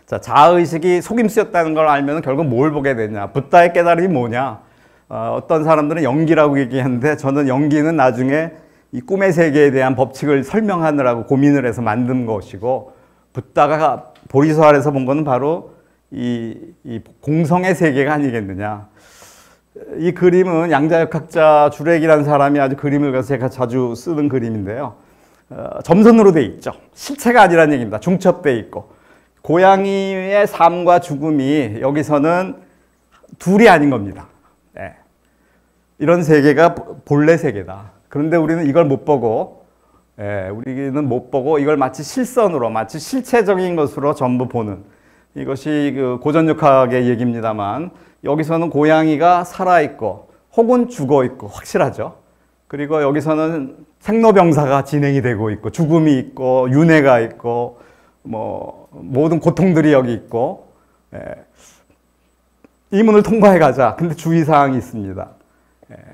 자, 자아의식이 속임수였다는 걸 알면 결국 뭘 보게 되냐? 붓다의 깨달음이 뭐냐? 어떤 사람들은 연기라고 얘기하는데 저는 연기는 나중에 이 꿈의 세계에 대한 법칙을 설명하느라고 고민을 해서 만든 것이고 붓다가 보리서알에서 본 거는 바로 이 공성의 세계가 아니겠느냐. 이 그림은 양자역학자 주렉이라는 사람이 아주 그림을 그려서 제가 자주 쓰는 그림인데요. 점선으로 돼 있죠. 실체가 아니라는 얘기입니다. 중첩돼 있고 고양이의 삶과 죽음이 여기서는 둘이 아닌 겁니다. 이런 세계가 본래 세계다. 그런데 우리는 이걸 못 보고 우리는 못 보고 이걸 마치 실선으로 마치 실체적인 것으로 전부 보는 이것이 그 고전역학의 얘기입니다만 여기서는 고양이가 살아있고 혹은 죽어있고 확실하죠. 그리고 여기서는 생로병사가 진행이 되고 있고 죽음이 있고 윤회가 있고 뭐 모든 고통들이 여기 있고 이 문을 통과해 가자. 근데 주의사항이 있습니다.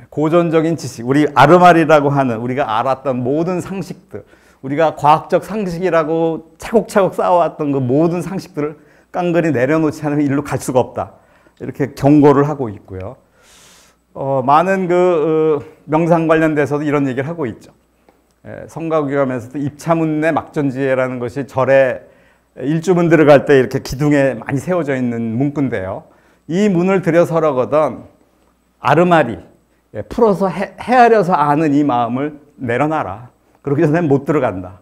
고전적인 지식, 우리 아르마리라고 하는 우리가 알았던 모든 상식들, 우리가 과학적 상식이라고 차곡차곡 쌓아왔던 그 모든 상식들을 깡그리 내려놓지 않으면 일로 갈 수가 없다. 이렇게 경고를 하고 있고요. 많은 명상 관련돼서도 이런 얘기를 하고 있죠. 성가구경하면서도 입차문내 막전지혜라는 것이 절에 일주문 들어갈 때 이렇게 기둥에 많이 세워져 있는 문구인데요. 이 문을 들여서라거든 아르마리, 풀어서 헤아려서 아는 이 마음을 내려놔라. 그러기 전에 못 들어간다.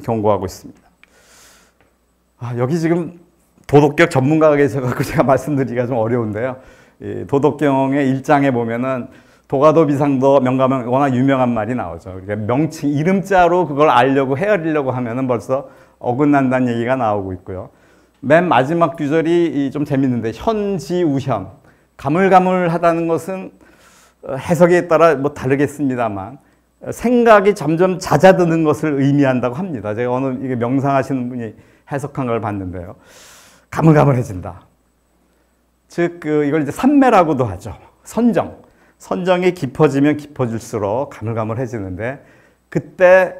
경고하고 있습니다. 여기 지금 도덕경 전문가가 계셔서 제가 말씀드리기가 좀 어려운데요. 이 도덕경의 1장에 보면은 도가도 비상도 명가명 워낙 유명한 말이 나오죠. 그러니까 명칭, 이름자로 그걸 알려고 헤아리려고 하면은 벌써 어긋난다는 얘기가 나오고 있고요. 맨 마지막 구절이 좀 재밌는데 현지우현. 가물가물하다는 것은 해석에 따라 뭐 다르겠습니다만 생각이 점점 잦아드는 것을 의미한다고 합니다. 제가 오늘 이게 명상하시는 분이 해석한 걸 봤는데요. 가물가물해진다. 즉 이걸 이제 산매라고도 하죠. 선정이 깊어지면 깊어질수록 가물가물해지는데 그때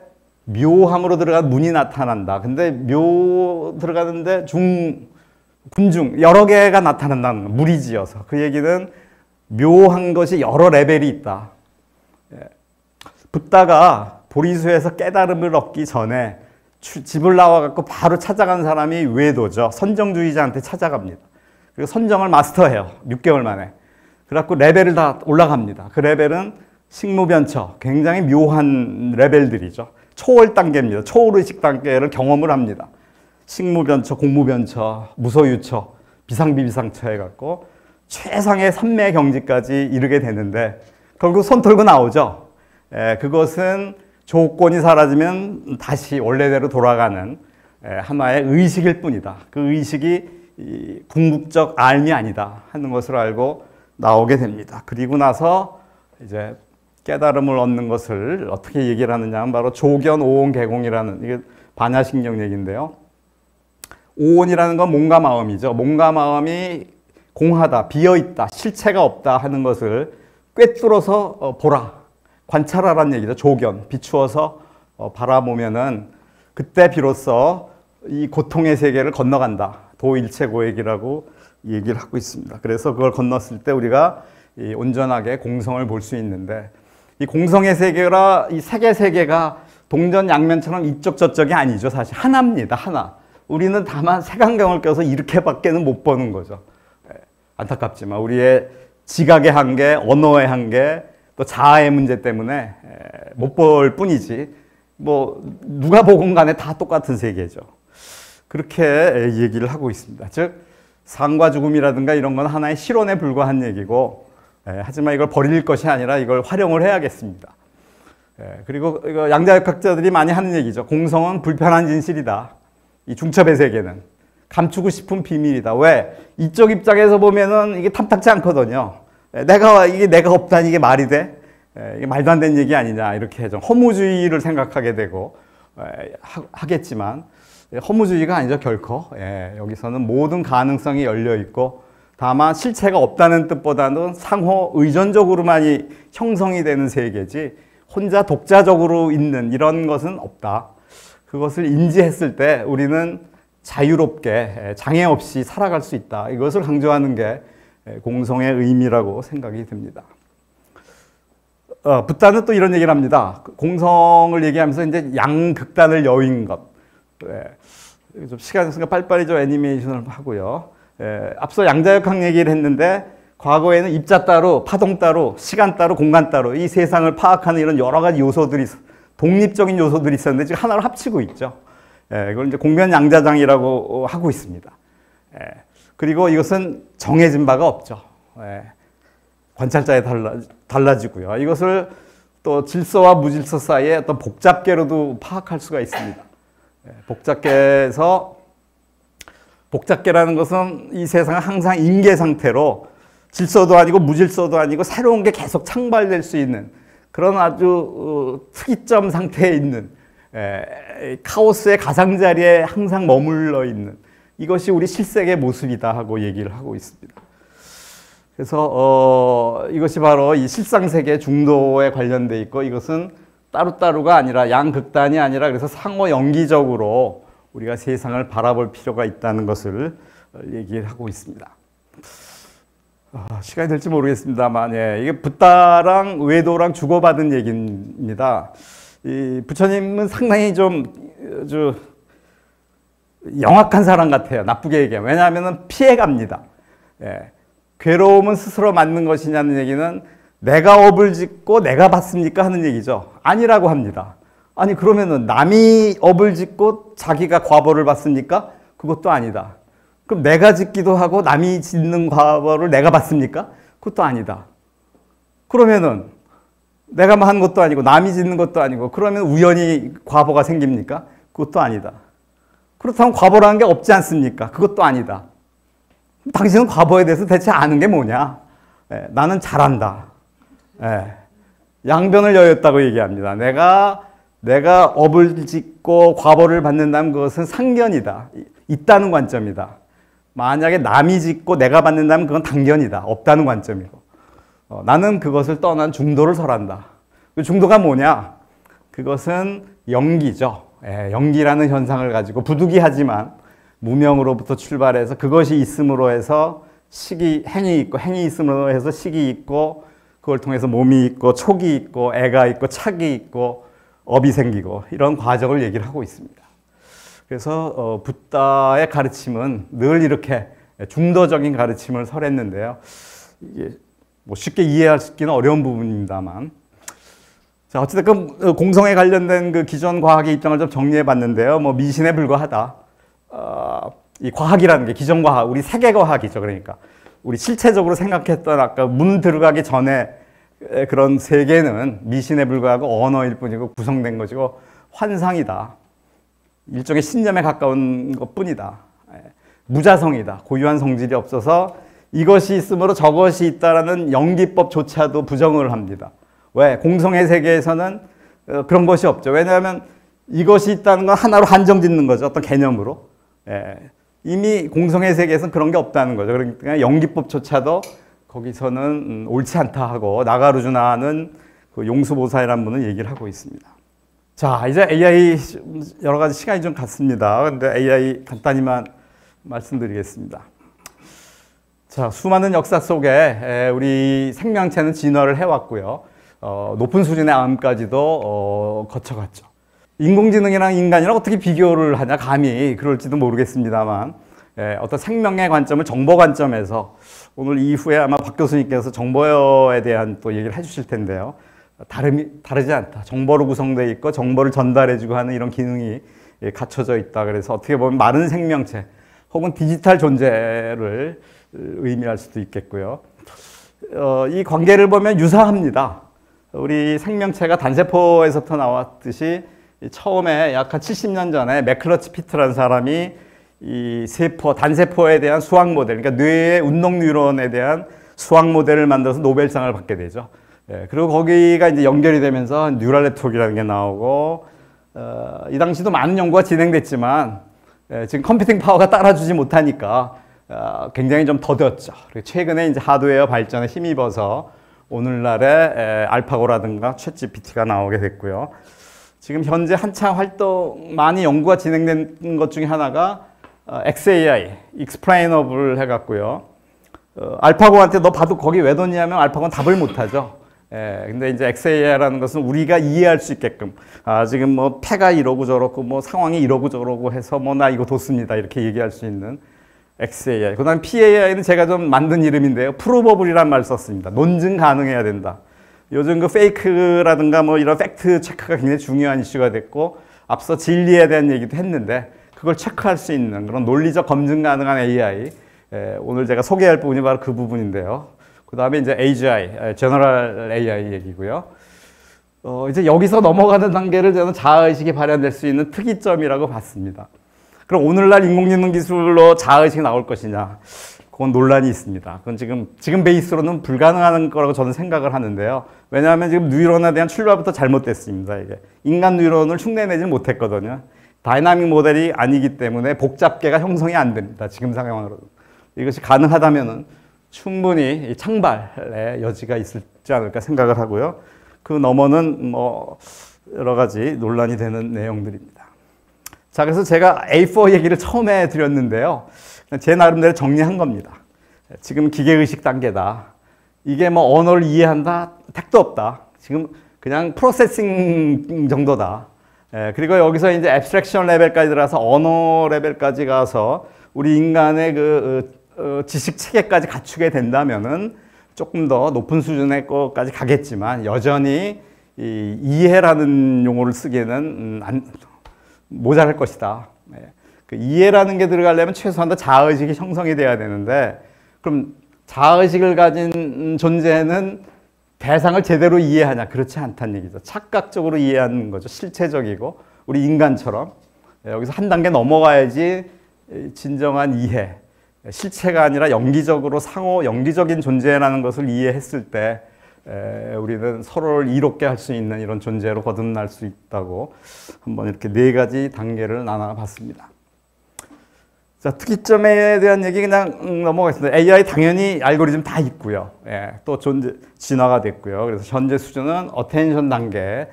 묘함으로 들어간 문이 나타난다. 근데 묘 들어가는데 군중 여러 개가 나타난다는 무리지어서 그 얘기는 묘한 것이 여러 레벨이 있다. 붓다가 보리수에서 깨달음을 얻기 전에 집을 나와갖고 바로 찾아간 사람이 외도죠. 선정주의자한테 찾아갑니다. 그리고 선정을 마스터해요. 6개월 만에. 그래갖고 레벨을 다 올라갑니다. 그 레벨은 식무변처, 굉장히 묘한 레벨들이죠. 초월 단계입니다. 초월의식 단계를 경험을 합니다. 식무변처, 공무변처, 무소유처, 비상비비상처 해갖고 최상의 삼매 경지까지 이르게 되는데 결국 손 털고 나오죠. 그것은 조건이 사라지면 다시 원래대로 돌아가는 하나의 의식일 뿐이다. 그 의식이 궁극적 알미 아니다 하는 것을 알고 나오게 됩니다. 그리고 나서 이제 깨달음을 얻는 것을 어떻게 얘기를 하느냐 하면 바로 조견, 오온, 개공이라는 이게 반야신경 얘기인데요. 오온이라는 건 몸과 마음이죠. 몸과 마음이 공하다, 비어있다, 실체가 없다 하는 것을 꿰뚫어서 보라, 관찰하라는 얘기죠. 조견, 비추어서 바라보면은 그때 비로소 이 고통의 세계를 건너간다. 도일체고액이라고 얘기를 하고 있습니다. 그래서 그걸 건넜을 때 우리가 이 온전하게 공성을 볼 수 있는데 이 공성의 세계라 이 세계가 동전양면처럼 이쪽 저쪽이 아니죠. 사실 하나입니다. 하나. 우리는 다만 색안경을 껴서 이렇게밖에는 못 보는 거죠. 안타깝지만 우리의 지각의 한계, 언어의 한계, 또 자아의 문제 때문에 못 볼 뿐이지 뭐 누가 보건 간에 다 똑같은 세계죠. 그렇게 얘기를 하고 있습니다. 즉 삶과 죽음이라든가 이런 건 하나의 실론에 불과한 얘기고 하지만 이걸 버릴 것이 아니라 이걸 활용을 해야겠습니다. 그리고 이거 양자역학자들이 많이 하는 얘기죠. 공성은 불편한 진실이다. 이 중첩의 세계는 감추고 싶은 비밀이다. 왜? 이쪽 입장에서 보면은 이게 탐탁지 않거든요. 이게 내가 없다니 이게 말이 돼? 이게 말도 안 되는 얘기 아니냐 이렇게 좀 허무주의를 생각하게 되고 하겠지만 허무주의가 아니죠 결코. 여기서는 모든 가능성이 열려 있고 다만 실체가 없다는 뜻보다는 상호 의존적으로만이 형성이 되는 세계지 혼자 독자적으로 있는 이런 것은 없다. 그것을 인지했을 때 우리는 자유롭게 장애 없이 살아갈 수 있다. 이것을 강조하는 게 공성의 의미라고 생각이 듭니다. 붓다는 또 이런 얘기를 합니다. 공성을 얘기하면서 이제 양극단을 여윈 것. 좀 시간이 없으니까 빨리빨리 좀 애니메이션을 하고요. 앞서 양자역학 얘기를 했는데 과거에는 입자 따로, 파동 따로, 시간 따로, 공간 따로 이 세상을 파악하는 이런 여러 가지 요소들이 독립적인 요소들이 있었는데 지금 하나로 합치고 있죠. 이걸 이제 공변양자장이라고 하고 있습니다. 그리고 이것은 정해진 바가 없죠. 관찰자에 달라지고요. 이것을 또 질서와 무질서 사이에 어떤 복잡계로도 파악할 수가 있습니다. 복잡계라는 것은 이 세상은 항상 임계 상태로 질서도 아니고 무질서도 아니고 새로운 게 계속 창발될 수 있는 그런 아주 특이점 상태에 있는 카오스의 가장자리에 항상 머물러 있는 이것이 우리 실생의 모습이다 하고 얘기를 하고 있습니다. 그래서 이것이 바로 이 실상세계 중도에 관련돼 있고 이것은 따로따로가 아니라 양극단이 아니라 그래서 상호 연기적으로 우리가 세상을 바라볼 필요가 있다는 것을 얘기를 하고 있습니다. 시간이 될지 모르겠습니다만 이게 붓다랑 외도랑 주고받은 얘기입니다. 이 부처님은 상당히 좀 영악한 사람 같아요. 나쁘게 얘기하면. 왜냐하면 피해갑니다. 괴로움은 스스로 맞는 것이냐는 얘기는 내가 업을 짓고 내가 받습니까 하는 얘기죠. 아니라고 합니다. 아니 그러면은 남이 업을 짓고 자기가 과보를 받습니까? 그것도 아니다. 그럼 내가 짓기도 하고 남이 짓는 과보를 내가 받습니까? 그것도 아니다. 그러면은 내가 한 것도 아니고 남이 짓는 것도 아니고 그러면 우연히 과보가 생깁니까? 그것도 아니다. 그렇다면 과보라는 게 없지 않습니까? 그것도 아니다. 당신은 과보에 대해서 대체 아는 게 뭐냐? 나는 잘한다. 양변을 여였다고 얘기합니다. 내가 업을 짓고 과보를 받는다면 그것은 상견이다. 있다는 관점이다. 만약에 남이 짓고 내가 받는다면 그건 당견이다. 없다는 관점이고. 나는 그것을 떠난 중도를 설한다. 그 중도가 뭐냐? 그것은 영기죠. 영기라는 현상을 가지고 부득이하지만 무명으로부터 출발해서 그것이 있음으로 해서 행이 있고, 행이 있음으로 해서 식이 있고, 그걸 통해서 몸이 있고, 촉이 있고, 애가 있고, 착이 있고, 업이 생기고, 이런 과정을 얘기를 하고 있습니다. 그래서 붓다의 가르침은 늘 이렇게 중도적인 가르침을 설했는데요. 이게 뭐 쉽게 이해하기는 어려운 부분입니다만, 자, 어쨌든 공성에 관련된 그 기존 과학의 입장을 좀 정리해 봤는데요. 뭐 미신에 불과하다. 이 과학이라는 게 기존 과학, 우리 세계 과학이죠. 그러니까 우리 실체적으로 생각했던 아까 문 들어가기 전에 그런 세계는 미신에 불과하고 언어일 뿐이고 구성된 것이고 환상이다. 일종의 신념에 가까운 것뿐이다. 무자성이다. 고유한 성질이 없어서 이것이 있으므로 저것이 있다라는 영기법조차도 부정을 합니다. 왜? 공성의 세계에서는 그런 것이 없죠. 왜냐하면 이것이 있다는 건 하나로 한정짓는 거죠. 어떤 개념으로. 이미 공성의 세계에서는 그런 게 없다는 거죠. 그러니까 영기법조차도 거기서는 옳지 않다 하고 나가르주나는 그 용수보살이라는 분은 얘기를 하고 있습니다. 자, 이제 AI 여러 가지 시간이 좀 갔습니다. 근데 AI 간단히만 말씀드리겠습니다. 자, 수많은 역사 속에 우리 생명체는 진화를 해왔고요. 높은 수준의 암까지도 거쳐갔죠. 인공지능이랑 인간이랑 어떻게 비교를 하냐, 감히 그럴지도 모르겠습니다만, 어떤 생명의 관점을 정보 관점에서 오늘 이후에 아마 박 교수님께서 정보에 대한 또 얘기를 해주실 텐데요. 다르지 않다. 정보로 구성되어 있고 정보를 전달해주고 하는 이런 기능이 갖춰져 있다. 그래서 어떻게 보면 마른 생명체 혹은 디지털 존재를 의미할 수도 있겠고요. 이 관계를 보면 유사합니다. 우리 생명체가 단세포에서부터 나왔듯이 처음에 약 한 70년 전에 매클러치 피트라는 사람이 이 단세포에 대한 수학 모델, 그러니까 뇌의 운동 뉴런에 대한 수학 모델을 만들어서 노벨상을 받게 되죠. 그리고 거기가 이제 연결이 되면서 뉴럴 네트워크라는 게 나오고, 이 당시도 많은 연구가 진행됐지만, 지금 컴퓨팅 파워가 따라주지 못하니까 굉장히 좀 더뎠죠. 그리고 최근에 이제 하드웨어 발전에 힘입어서 오늘날의 알파고라든가 챗 GPT가 나오게 됐고요. 지금 현재 한창 많이 연구가 진행된 것 중에 하나가 XAI, Explainable 해갖고요. 알파고한테 너 봐도 거기 왜 뒀냐면 알파고는 답을 못하죠. 근데 이제 XAI라는 것은 우리가 이해할 수 있게끔, 지금 뭐 패가 이러고 저러고 뭐 상황이 이러고 저러고 해서 뭐 나 이거 뒀습니다. 이렇게 얘기할 수 있는 XAI. 그 다음 PAI는 제가 좀 만든 이름인데요. 프로버블이라는 말 썼습니다. 논증 가능해야 된다. 요즘 그 페이크라든가 뭐 이런 팩트 체크가 굉장히 중요한 이슈가 됐고, 앞서 진리에 대한 얘기도 했는데, 그걸 체크할 수 있는 그런 논리적 검증 가능한 AI. 오늘 제가 소개할 부분이 바로 그 부분인데요. 그 다음에 이제 AGI, General AI 얘기고요. 이제 여기서 넘어가는 단계를 저는 자아의식이 발현될 수 있는 특이점이라고 봤습니다. 그럼 오늘날 인공지능 기술로 자아의식이 나올 것이냐? 그건 논란이 있습니다. 그건 지금 베이스로는 불가능한 거라고 저는 생각을 하는데요. 왜냐하면 지금 뉴런에 대한 출발부터 잘못됐습니다. 이게 인간 뉴런을 흉내내지 못했거든요. 다이나믹 모델이 아니기 때문에 복잡계가 형성이 안 됩니다. 지금 상황으로. 이것이 가능하다면은 충분히 창발의 여지가 있지 않을까 생각을 하고요. 그 너머는 뭐 여러 가지 논란이 되는 내용들입니다. 자, 그래서 제가 A4 얘기를 처음에 드렸는데요. 제 나름대로 정리한 겁니다. 지금 기계의식 단계다. 이게 뭐 언어를 이해한다? 택도 없다. 지금 그냥 프로세싱 정도다. 그리고 여기서 이제 앱스트랙션 레벨까지 들어서 언어 레벨까지 가서 우리 인간의 지식 체계까지 갖추게 된다면은 조금 더 높은 수준의 것까지 가겠지만 여전히 이해라는 용어를 쓰기에는 모자랄 것이다. 그 이해라는 게 들어가려면 최소한 더 자아의식이 형성이 돼야 되는데, 그럼 자아의식을 가진 존재는 대상을 제대로 이해하냐? 그렇지 않다는 얘기죠. 착각적으로 이해하는 거죠. 실체적이고 우리 인간처럼. 여기서 한 단계 넘어가야지 진정한 이해, 실체가 아니라 영기적으로 상호 영기적인 존재라는 것을 이해했을 때 우리는 서로를 이롭게 할 수 있는 이런 존재로 거듭날 수 있다고 한번 이렇게 4가지 단계를 나눠봤습니다. 자, 특이점에 대한 얘기 그냥 넘어가겠습니다. AI 당연히 알고리즘 다 있고요. 또 진화가 됐고요. 그래서 현재 수준은 어텐션 단계에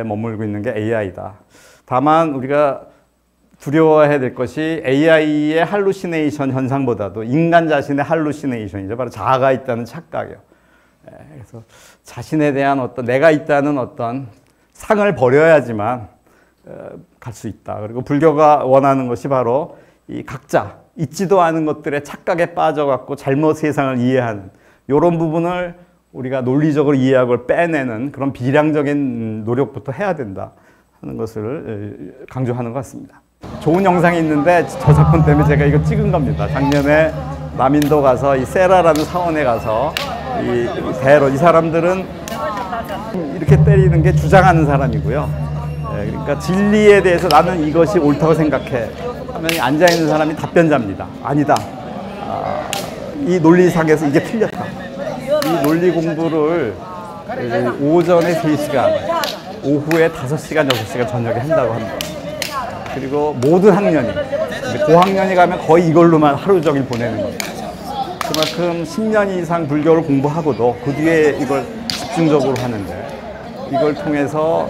머물고 있는 게 AI다. 다만 우리가 두려워해야 될 것이 AI의 할루시네이션 현상보다도 인간 자신의 할루시네이션이죠. 바로 자아가 있다는 착각이요. 그래서 자신에 대한 어떤 내가 있다는 어떤 상을 버려야지만 갈 수 있다. 그리고 불교가 원하는 것이 바로 이 각자 있지도 않은 것들의 착각에 빠져갖고 잘못 세상을 이해하는 이런 부분을 우리가 논리적으로 이해하고 빼내는 그런 비량적인 노력부터 해야 된다 하는 것을 강조하는 것 같습니다. 좋은 영상이 있는데 저작권 때문에 제가 이거 찍은 겁니다. 작년에 남인도 가서 이 세라라는 사원에 가서 이 사람들은 이렇게 때리는 게 주장하는 사람이고요. 그러니까 진리에 대해서 나는 이것이 옳다고 생각해 하면 앉아있는 사람이 답변자입니다. 아니다. 이 논리상에서 이게 틀렸다. 이 논리 공부를 오전에 3시간, 오후에 5시간, 6시간 저녁에 한다고 합니다. 그리고 모든 학년이, 고학년이 가면 거의 이걸로만 하루 종일 보내는 겁니다. 그만큼 10년 이상 불교를 공부하고도 그 뒤에 이걸 집중적으로 하는데 이걸 통해서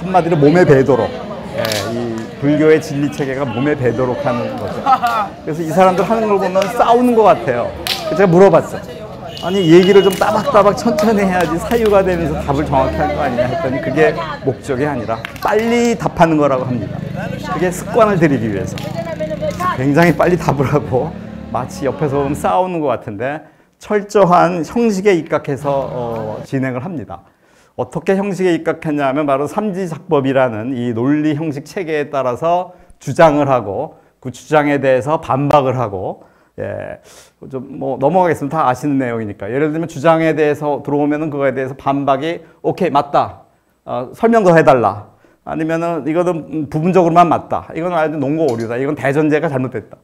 한마디로 몸에 배도록 이 불교의 진리 체계가 몸에 배도록 하는 거죠. 그래서 이 사람들 하는 걸 보면 싸우는 것 같아요. 제가 물어봤어요. 아니 얘기를 좀 따박따박 천천히 해야지 사유가 되면서 답을 정확히 할 거 아니냐 했더니 그게 목적이 아니라 빨리 답하는 거라고 합니다. 그게 습관을 들이기 위해서 굉장히 빨리 답을 하고 마치 옆에서 보면 싸우는 것 같은데 철저한 형식에 입각해서 진행을 합니다. 어떻게 형식에 입각했냐면 바로 삼지작법이라는 이 논리 형식 체계에 따라서 주장을 하고 그 주장에 대해서 반박을 하고 좀 뭐 넘어가겠습니다. 다 아시는 내용이니까. 예를 들면 주장에 대해서 들어오면은 그거에 대해서 반박이 오케이 맞다. 설명 더 해달라. 아니면은 이거는 부분적으로만 맞다. 이건 아주 논거 오류다. 이건 대전제가 잘못됐다.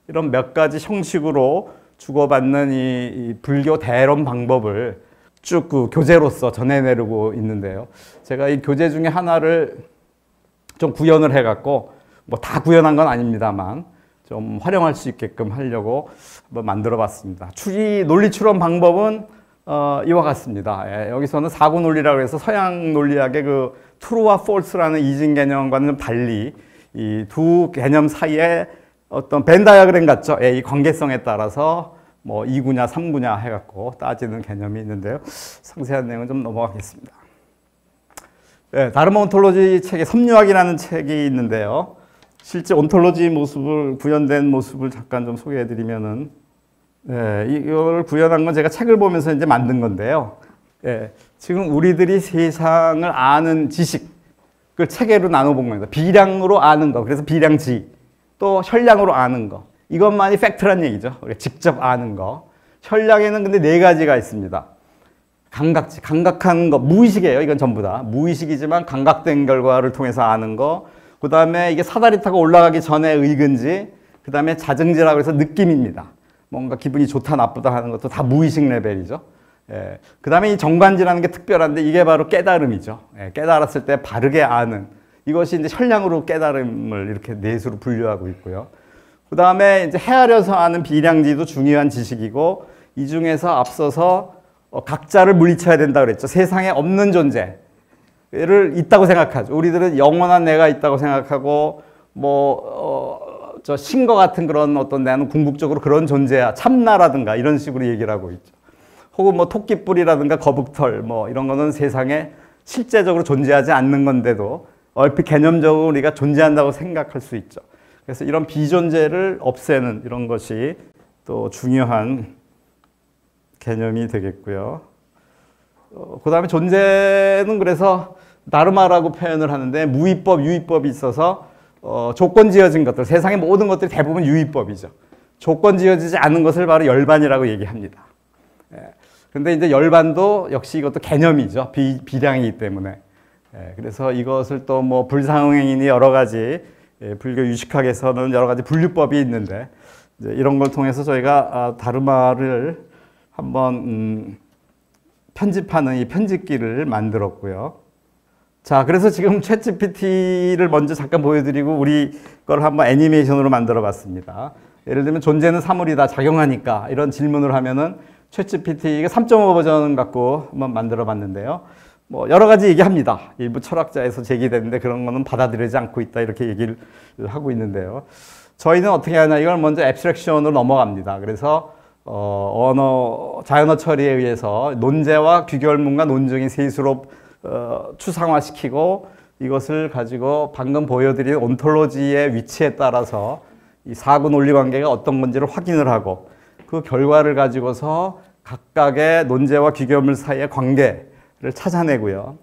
이런 몇 가지 형식으로 주고받는 이 불교 대론 방법을 쭉 그 교재로서 전해내려고 있는데요. 제가 이 교재 중에 하나를 좀 구현을 해갖고 뭐 다 구현한 건 아닙니다만 좀 활용할 수 있게끔 하려고 한번 만들어 봤습니다. 논리 추론 방법은 이와 같습니다. 여기서는 사고 논리라고 해서 서양 논리학의 그 true와 false라는 이진 개념과는 좀 달리 이 두 개념 사이에 어떤 벤 다이어그램 같죠? 이 관계성에 따라서 뭐 2구냐 3구냐 해갖고 따지는 개념이 있는데요. 상세한 내용은 좀 넘어가겠습니다. 다르마 온톨로지 책에 섬유학이라는 책이 있는데요. 실제 온톨로지 모습을 구현된 모습을 잠깐 좀 소개해드리면은 이걸 구현한 건 제가 책을 보면서 이제 만든 건데요. 지금 우리들이 세상을 아는 지식을 체계로 나눠본 겁니다. 비량으로 아는 거, 그래서 비량지, 또 혈량으로 아는 거. 이것만이 팩트란 얘기죠. 직접 아는 거. 혈량에는 근데 4가지가 있습니다. 감각지, 감각한 거, 무의식이에요. 이건 전부 다. 무의식이지만 감각된 결과를 통해서 아는 거. 그 다음에 이게 사다리 타고 올라가기 전에 의근지, 그 다음에 자증지라고 해서 느낌입니다. 뭔가 기분이 좋다 나쁘다 하는 것도 다 무의식 레벨이죠. 그 다음에 이 정관지라는 게 특별한데 이게 바로 깨달음이죠. 깨달았을 때 바르게 아는. 이것이 이제 혈량으로 깨달음을 이렇게 넷으로 분류하고 있고요. 그 다음에 이제 헤아려서 아는 비량지도 중요한 지식이고 이 중에서 앞서서 각자를 물리쳐야 된다 그랬죠. 세상에 없는 존재를 있다고 생각하죠. 우리들은 영원한 내가 있다고 생각하고 저 신과 같은 그런 어떤 나는 궁극적으로 그런 존재야. 참나라든가 이런 식으로 얘기를 하고 있죠. 혹은 뭐 토끼뿔이라든가 거북털 뭐 이런 거는 세상에 실제적으로 존재하지 않는 건데도 얼핏 개념적으로 우리가 존재한다고 생각할 수 있죠. 그래서 이런 비존재를 없애는 이런 것이 또 중요한 개념이 되겠고요. 그 다음에 존재는 그래서 다르마라고 표현을 하는데 무위법, 유위법이 있어서 조건 지어진 것들, 세상의 모든 것들이 대부분 유위법이죠. 조건 지어지지 않은 것을 바로 열반이라고 얘기합니다. 근데 이제 열반도 역시 이것도 개념이죠. 비량이기 때문에. 그래서 이것을 또 뭐 불상응행이니 여러 가지 예, 불교 유식학에서는 여러 가지 분류법이 있는데 이제 이런 걸 통해서 저희가 다르마를 한번 편집하는 이 편집기를 만들었고요. 자, 그래서 지금 챗GPT를 먼저 잠깐 보여드리고 우리 걸 한번 애니메이션으로 만들어 봤습니다. 예를 들면 존재는 사물이다, 작용하니까 이런 질문을 하면은 챗GPT가 3.5 버전 갖고 한번 만들어 봤는데요. 뭐 여러 가지 얘기합니다. 일부 철학자에서 제기됐는데 그런 거는 받아들이지 않고 있다 이렇게 얘기를 하고 있는데요. 저희는 어떻게 하냐, 이걸 먼저 앱스트랙션으로 넘어갑니다. 그래서 자연어 처리에 의해서 논제와 규결문과 논증이 셋으로 추상화시키고 이것을 가지고 방금 보여드린 온톨로지의 위치에 따라서 이 사고 논리 관계가 어떤 건지를 확인을 하고 그 결과를 가지고서 각각의 논제와 규결물 사이의 관계를 찾아내고요.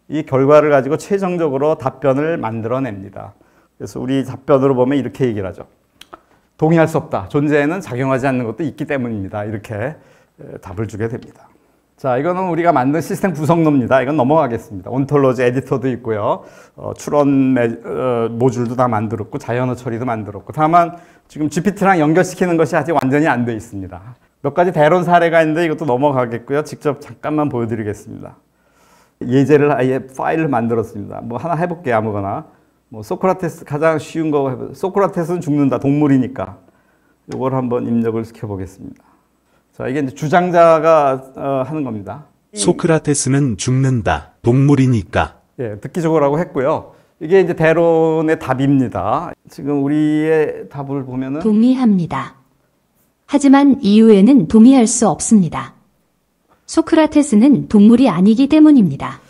이 결과를 가지고 최종적으로 답변을 만들어냅니다. 그래서 우리 답변으로 보면 이렇게 얘기를 하죠. 동의할 수 없다. 존재에는 작용하지 않는 것도 있기 때문입니다. 이렇게 답을 주게 됩니다. 자, 이거는 우리가 만든 시스템 구성론입니다. 이건 넘어가겠습니다. 온톨로지 에디터도 있고요. 추론 모듈도 다 만들었고 자연어 처리도 만들었고, 다만 지금 GPT랑 연결시키는 것이 아직 완전히 안 돼 있습니다. 몇 가지 대론 사례가 있는데 이것도 넘어가겠고요. 직접 잠깐만 보여드리겠습니다. 예제를 아예 파일을 만들었습니다. 뭐 하나 해볼게요. 아무거나. 뭐 소크라테스 가장 쉬운 거 해보세요. 소크라테스는 죽는다. 동물이니까. 이걸 한번 입력을 시켜보겠습니다. 자, 이게 이제 주장자가 하는 겁니다. 소크라테스는 죽는다. 동물이니까. 예, 듣기 좋으라고 했고요. 이게 이제 대론의 답입니다. 지금 우리의 답을 보면은 동의합니다. 하지만 이후에는 동의할 수 없습니다. 소크라테스는 동물이 아니기 때문입니다.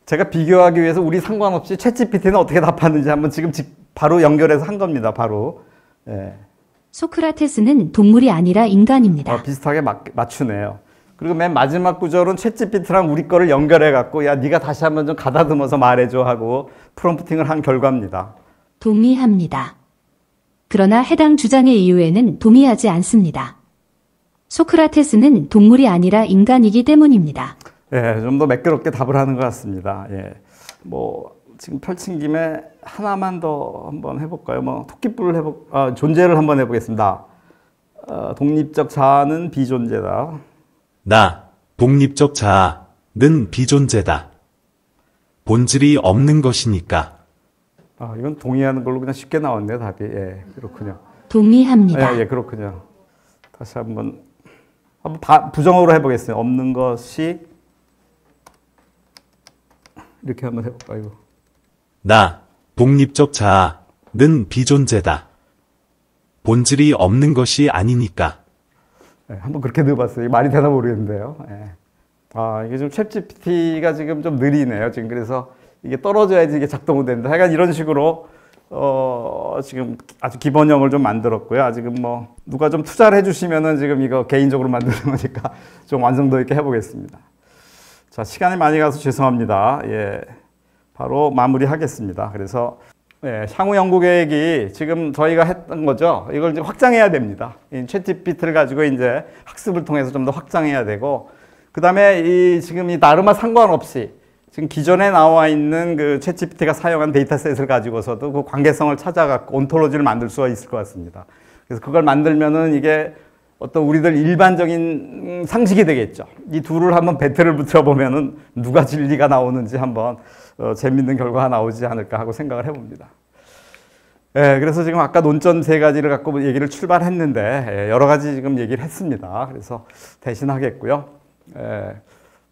제가 비교하기 위해서 우리 상관없이 챗GPT는 어떻게 답하는지 한번 지금 바로 연결해서 한 겁니다. 바로. 예. 소크라테스는 동물이 아니라 인간입니다. 비슷하게 맞추네요. 그리고 맨 마지막 구절은 챗GPT랑 우리 거를 연결해갖고 야, 네가 다시 한번 좀 가다듬어서 말해줘 하고 프롬프팅을 한 결과입니다. 동의합니다. 그러나 해당 주장의 이유에는 동의하지 않습니다. 소크라테스는 동물이 아니라 인간이기 때문입니다. 예, 좀 더 매끄럽게 답을 하는 것 같습니다. 예, 뭐 지금 펼친 김에 하나만 더 한번 해볼까요? 뭐 토끼뿔을 존재를 한번 해보겠습니다. 독립적 자아는 비존재다. 나, 독립적 자아는 비존재다. 본질이 없는 것이니까. 이건 동의하는 걸로 그냥 쉽게 나왔네요, 답이. 예, 그렇군요. 동의합니다. 예, 그렇군요. 다시 한번 부정어로 해보겠습니다. 없는 것이 이렇게 한번 해볼까요? 나, 독립적 자아는 비존재다. 본질이 없는 것이 아니니까. 네, 한번 그렇게 넣어봤어요. 말이 되나 모르겠는데요. 네. 이게 좀 챗GPT가 지금 좀 느리네요. 지금 그래서 이게 떨어져야지 이게 작동이 됩니다. 하여간 이런 식으로 지금 아주 기본형을 좀 만들었고요. 아직은 뭐 누가 좀 투자를 해주시면은 지금 이거 개인적으로 만드는 거니까 좀 완성도 있게 해보겠습니다. 자, 시간이 많이 가서 죄송합니다. 예, 바로 마무리하겠습니다. 그래서 향후 연구 계획이 지금 저희가 했던 거죠. 이걸 이제 확장해야 됩니다. 챗GPT를 가지고 이제 학습을 통해서 좀 더 확장해야 되고, 그 다음에 지금 이 나르마 상관없이 지금 기존에 나와 있는 그 챗GPT가 사용한 데이터셋을 가지고서도 그 관계성을 찾아갖고 온톨로지를 만들 수가 있을 것 같습니다. 그래서 그걸 만들면은 이게 어떤 우리들 일반적인 상식이 되겠죠. 이 둘을 한번 배틀을 붙여보면은 누가 진리가 나오는지 한번 재밌는 결과가 나오지 않을까 하고 생각을 해봅니다. 그래서 지금 아까 논점 세 가지를 갖고 얘기를 출발했는데 여러 가지 지금 얘기를 했습니다. 그래서 대신하겠고요.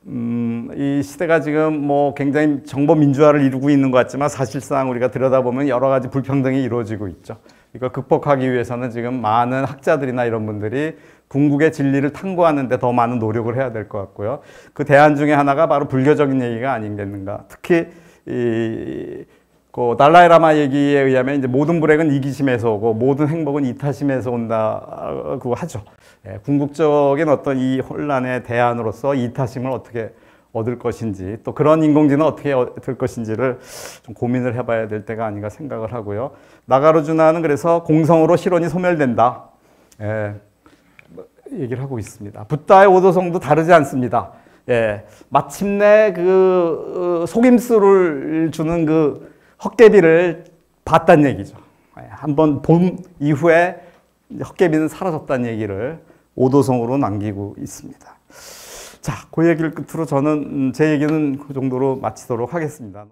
이 시대가 지금 뭐 굉장히 정보 민주화를 이루고 있는 것 같지만 사실상 우리가 들여다보면 여러 가지 불평등이 이루어지고 있죠. 이걸 극복하기 위해서는 지금 많은 학자들이나 이런 분들이 궁극의 진리를 탐구하는 데 더 많은 노력을 해야 될 것 같고요. 그 대안 중에 하나가 바로 불교적인 얘기가 아니겠는가. 특히 그 달라이라마 얘기에 의하면 이제 모든 불행은 이기심에서 오고 모든 행복은 이타심에서 온다고 하죠. 궁극적인 어떤 이 혼란의 대안으로서 이타심을 어떻게 얻을 것인지, 또 그런 인공지능은 어떻게 될 것인지를 좀 고민을 해봐야 될 때가 아닌가 생각을 하고요. 나가르주나는 그래서 공성으로 실온이 소멸된다, 얘기를 하고 있습니다. 붓다의 오도성도 다르지 않습니다. 마침내 그 속임수를 주는 그 헛개비를 봤다는 얘기죠. 한번 본 이후에 헛개비는 사라졌다는 얘기를 오도성으로 남기고 있습니다. 자, 그 얘기를 끝으로 저는 제 얘기는 그 정도로 마치도록 하겠습니다.